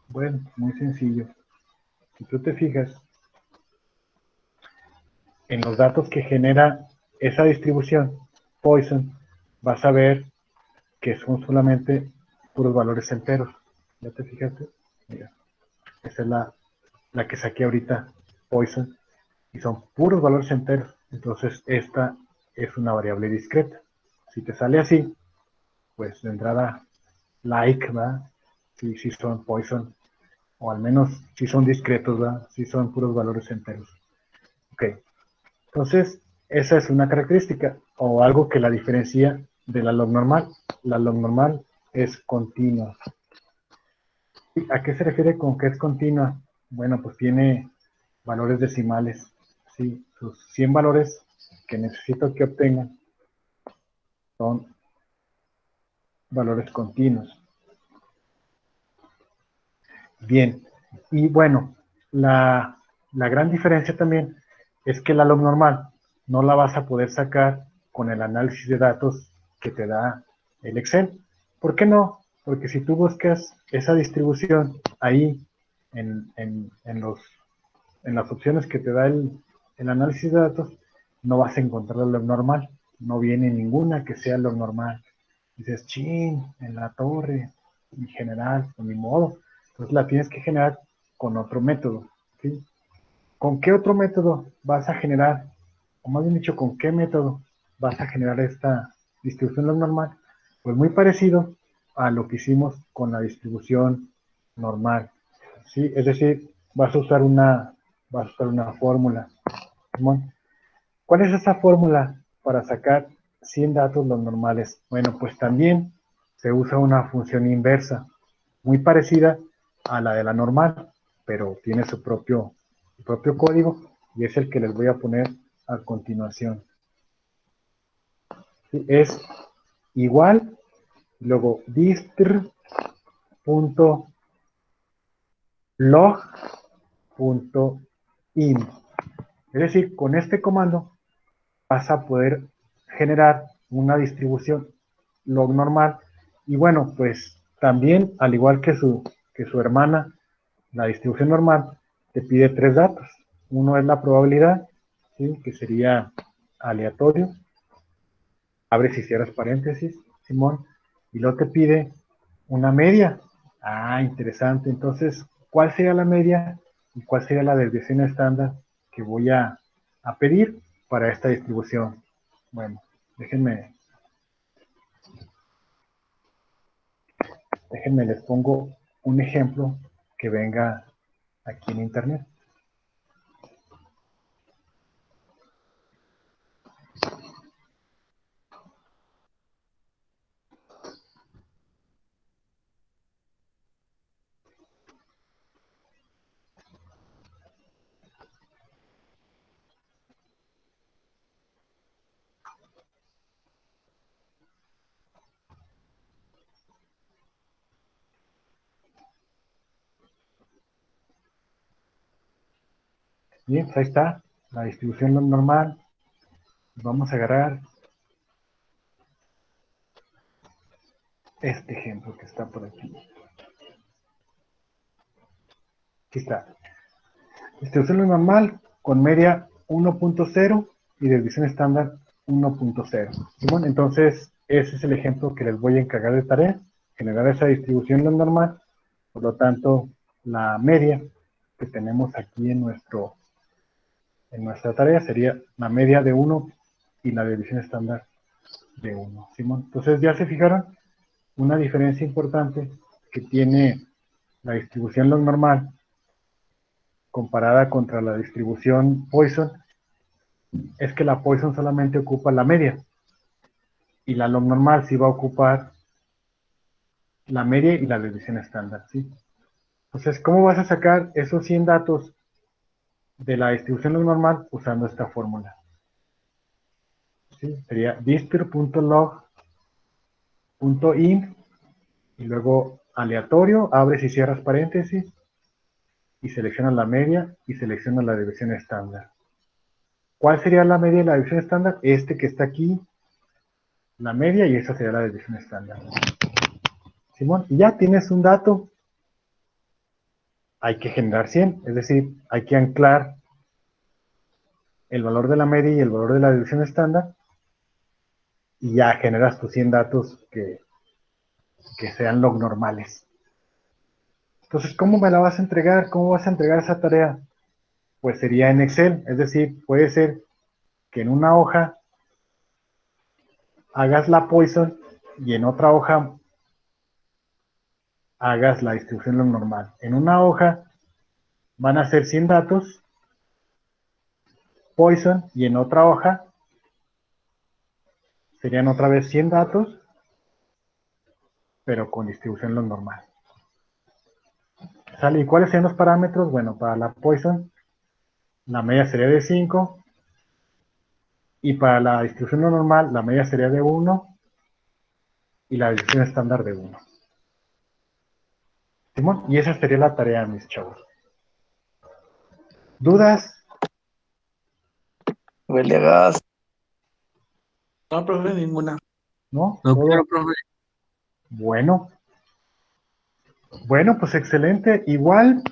Bueno, muy sencillo. Si tú te fijas en los datos que genera esa distribución Poisson, vas a ver que son solamente puros valores enteros. ¿Ya te fijaste? Mira, esa es la que saqué ahorita, Poisson, y son puros valores enteros. Entonces, esta es una variable discreta. Si te sale así, pues de entrada, ¿verdad? Si son Poisson, o al menos si son discretos, ¿verdad? Si son puros valores enteros. Ok. Entonces, esa es una característica, o algo que la diferencia de la log normal. La log normal es continua. ¿A qué se refiere con que es continua? Bueno, pues tiene valores decimales. ¿Sí? Sus 100 valores que necesito que obtengan son valores continuos. Bien, y bueno, la gran diferencia también es que la log normal no la vas a poder sacar con el análisis de datos que te da el Excel. ¿Por qué no? Porque si tú buscas esa distribución ahí en las opciones que te da el análisis de datos, no vas a encontrar la log normal. No viene ninguna que sea log normal. Dices, chin, en la torre, en general, pues ni modo. Entonces la tienes que generar con otro método, ¿sí? ¿Con qué otro método vas a generar, o más bien dicho, con qué método vas a generar esta distribución log normal? Pues muy parecido a lo que hicimos con la distribución normal, ¿sí? Es decir, vas a usar una fórmula. ¿Simón? ¿Cuál es esa fórmula para sacar 100 datos los normales? Bueno, pues también se usa una función inversa, muy parecida a la de la normal, pero tiene su propio código y es el que les voy a poner a continuación. ¿Sí? Es igual, luego distr.log.in. Es decir, con este comando vas a poder generar una distribución log normal. Y bueno, pues también, al igual que su hermana, la distribución normal te pide 3 datos. Uno es la probabilidad, ¿sí? Que sería aleatorio. Abres y cierras paréntesis, Simón. Y luego te pide una media. Ah, interesante. Entonces, ¿cuál sería la media y cuál sería la desviación estándar que voy a pedir para esta distribución? Bueno, déjenme les pongo un ejemplo que venga aquí en internet. Bien, pues ahí está la distribución normal. Vamos a agarrar este ejemplo que está por aquí. Aquí está. Distribución normal con media 1.0 y desviación estándar 1.0. Bueno, entonces ese es el ejemplo que les voy a encargar de tarea, generar esa distribución normal. Por lo tanto, la media que tenemos aquí en nuestra tarea sería la media de 1 y la desviación estándar de 1. ¿Simón? Entonces ya se fijaron una diferencia importante que tiene la distribución log normal comparada contra la distribución Poisson, es que la Poisson solamente ocupa la media y la log normal sí va a ocupar la media y la desviación estándar, ¿sí? Entonces, ¿cómo vas a sacar esos 100 datos de la distribución log normal usando esta fórmula? ¿Sí? Sería distr.log.in y luego aleatorio, abres y cierras paréntesis y seleccionas la media y seleccionas la desviación estándar. ¿Cuál sería la media y la desviación estándar? Este que está aquí, la media, y esa sería la desviación estándar. Simón, y ya tienes un dato. Hay que generar 100, es decir, hay que anclar el valor de la media y el valor de la desviación estándar, y ya generas tus 100 datos que sean log normales. Entonces, ¿cómo me la vas a entregar? ¿Cómo vas a entregar esa tarea? Pues sería en Excel, es decir, puede ser que en una hoja hagas la Poisson y en otra hoja hagas la distribución log normal. En una hoja van a ser 100 datos Poisson y en otra hoja serían otra vez 100 datos, pero con distribución log normal. ¿Sale? ¿Y cuáles serían los parámetros? Bueno, para la Poisson, la media sería de 5, y para la distribución log normal, la media sería de 1, y la distribución estándar de 1. ¿Simón? Y esa sería la tarea, mis chavos. ¿Dudas? Huele a gas. No, profe, ninguna. ¿No? No ¿Todo? quiero, profe. Bueno. Bueno, pues excelente. Igual,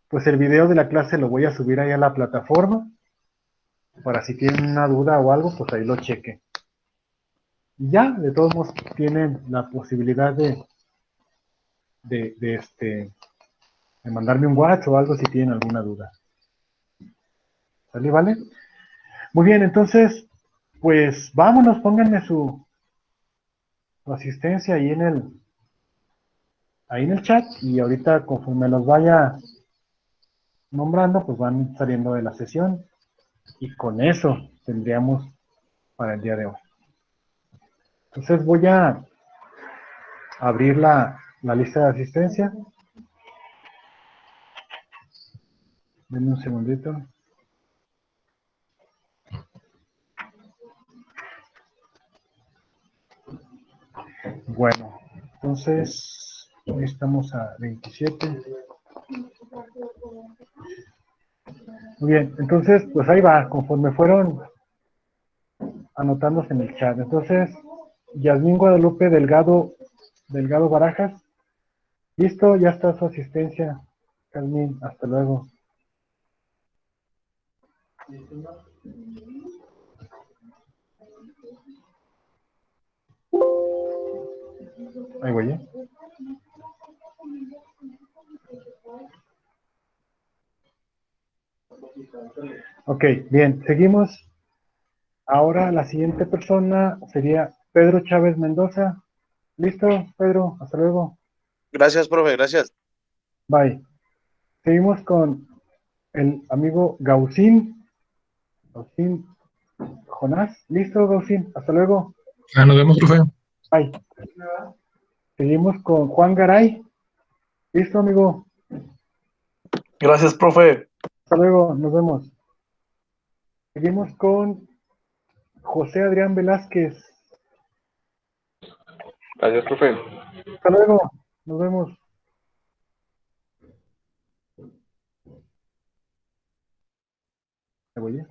pues el video de la clase lo voy a subir ahí a la plataforma, para si tienen una duda o algo, pues ahí lo chequen. Y ya, de todos modos, tienen la posibilidad de de mandarme un WhatsApp o algo si tienen alguna duda. ¿Sale, vale? Muy bien, entonces, pues vámonos, pónganme su asistencia ahí en el chat y ahorita conforme los vaya nombrando, pues van saliendo de la sesión y con eso tendríamos para el día de hoy. Entonces voy a abrir la lista de asistencia. Denme un segundito. Bueno, entonces hoy estamos a 27. Muy bien, entonces pues ahí va, conforme fueron anotándose en el chat. Entonces, Yasmín Guadalupe Delgado Barajas. Listo, ya está su asistencia. Yasmín, hasta luego. Ahí voy, ¿eh? Ok, bien, seguimos. Ahora la siguiente persona sería Pedro Chávez Mendoza. ¿Listo, Pedro? Hasta luego. Gracias, profe, gracias. Bye. Seguimos con el amigo Gaucín Jonás. ¿Listo, Gaucín? Hasta luego. Nos vemos, profe. Bye. Seguimos con Juan Garay. ¿Listo, amigo? Gracias, profe. Hasta luego, nos vemos. Seguimos con José Adrián Velázquez. Gracias, profe. Hasta luego, nos vemos. ¿Me voy?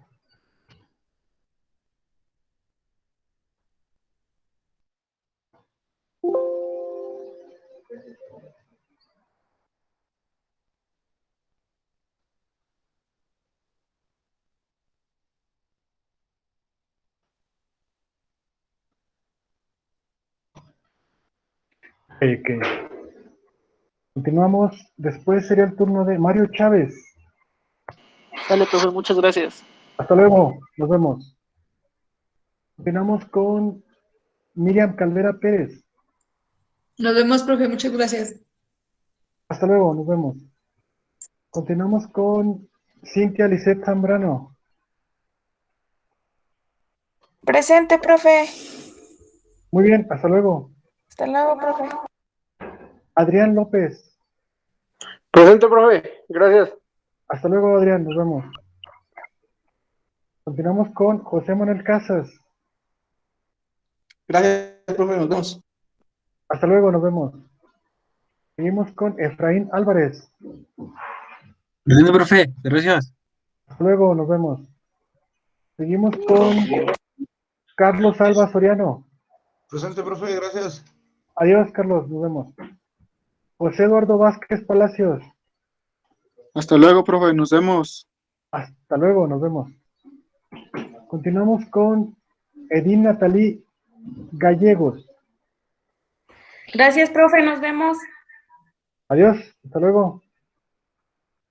Ok. Continuamos. Después sería el turno de Mario Chávez. Dale, profe, muchas gracias. Hasta luego, nos vemos. Continuamos con Miriam Caldera Pérez. Nos vemos, profe, muchas gracias. Hasta luego, nos vemos. Continuamos con Cintia Lisset Zambrano. Presente, profe. Muy bien, hasta luego. Hasta luego, profe. Adrián López. Presente, profe. Gracias. Hasta luego, Adrián, nos vemos. Continuamos con José Manuel Casas. Gracias, profe, nos vemos. Hasta luego, nos vemos. Seguimos con Efraín Álvarez. Presente, profe. Gracias. Hasta luego, nos vemos. Seguimos con Carlos Alba Soriano. Presente, profe. Gracias. Adiós, Carlos, nos vemos. José Eduardo Vázquez Palacios. Hasta luego, profe. Nos vemos. Hasta luego, nos vemos. Continuamos con Edith Natalí Gallegos. Gracias, profe, nos vemos. Adiós, hasta luego.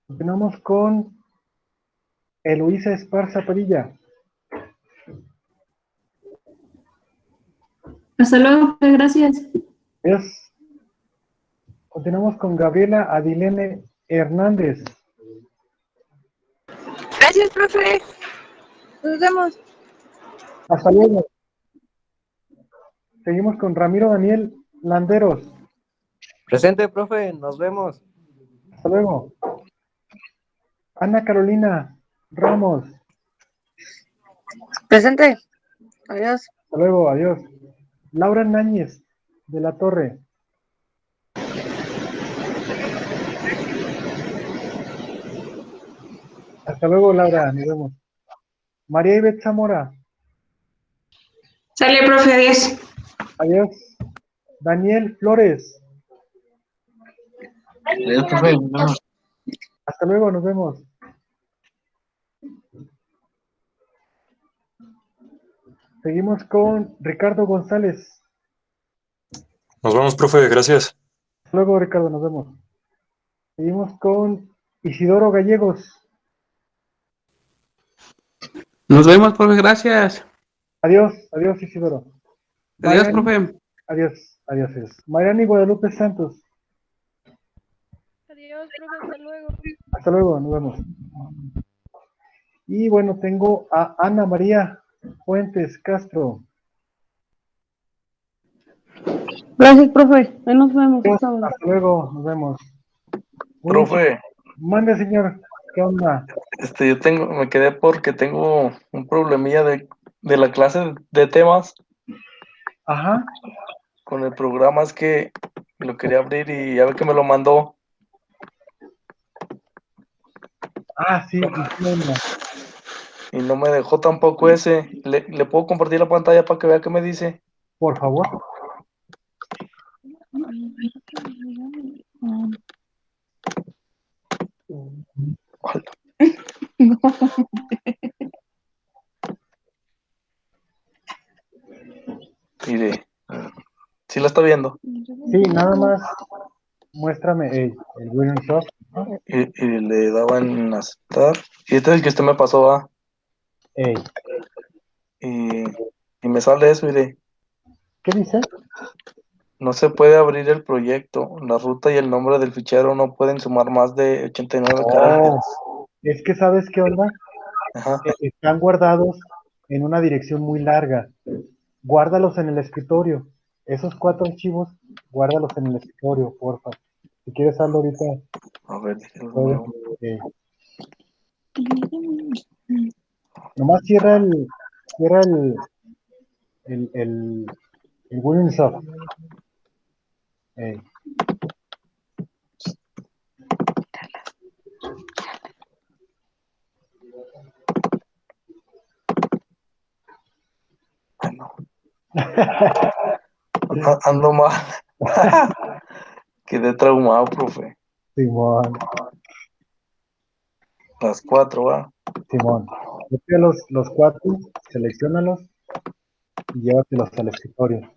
Continuamos con Eloísa Esparza Padilla. Hasta luego, gracias. Adiós. Continuamos con Gabriela Adilene Hernández. Gracias, profe. Nos vemos. Hasta luego. Seguimos con Ramiro Daniel Landeros. Presente, profe, nos vemos. Hasta luego. Ana Carolina Ramos. Presente. Adiós. Hasta luego, adiós. Laura Náñez de la Torre. Hasta luego, Laura, nos vemos. María Ivette Zamora. Sale, profe, adiós. Adiós. Daniel Flores. Adiós, profe. Nos vemos. Hasta luego, nos vemos. Seguimos con Ricardo González. Nos vemos, profe. Gracias. Hasta luego, Ricardo, nos vemos. Seguimos con Isidoro Gallegos. Nos vemos, profe, gracias. Adiós, adiós, Isidoro. Adiós, Mariani, profe. adiós, adiós, adiós. Mariani Guadalupe Santos. Adiós, profe, hasta luego. Hasta luego, nos vemos. Y bueno, tengo a Ana María Fuentes Castro. Gracias, profe. Ahí nos vemos. Hasta luego, nos vemos. Profe, Mande, señor, ¿qué onda? me quedé porque tengo un problemilla de la clase de temas. Ajá. Con el programa, es que lo quería abrir y ya ve que me lo mandó. Ah, sí, Y no me dejó tampoco ese. ¿Le puedo compartir la pantalla para que vea qué me dice? Por favor. Mire, ¿sí la está viendo? Sí, nada más muéstrame el Winning Soft. Y le daba en aceptar. Y este es el que usted me pasó, ¿ah? Y me sale eso, mire. ¿Qué dice? No se puede abrir el proyecto. La ruta y el nombre del fichero no pueden sumar más de 89 caracteres. Es que ¿sabes qué onda? Están guardados en una dirección muy larga. Guárdalos en el escritorio. Esos 4 archivos, guárdalos en el escritorio, porfa. Si quieres hazlo ahorita. A ver, nomás cierra el Winning Soft. Ando mal. Quedé traumado, profe. Simón. Las 4, ¿va? Simón. Copia los 4, selecciónalos y llévatelos al escritorio.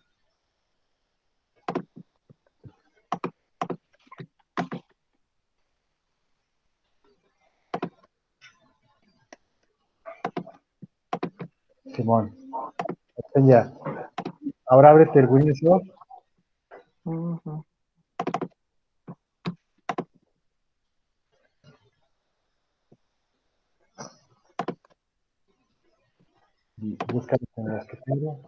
Simón. Ya. Ahora ábrete el Windows Soft. Y búscalo en el escritorio.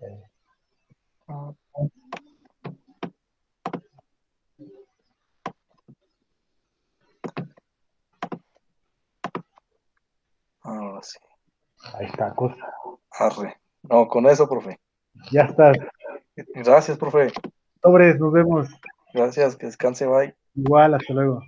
Ahora sí. Ahí está, cosa. Arre. No, con eso, profe. Ya está. Gracias, profe. Sobres, nos vemos. Gracias, que descanse, bye. Igual, hasta luego.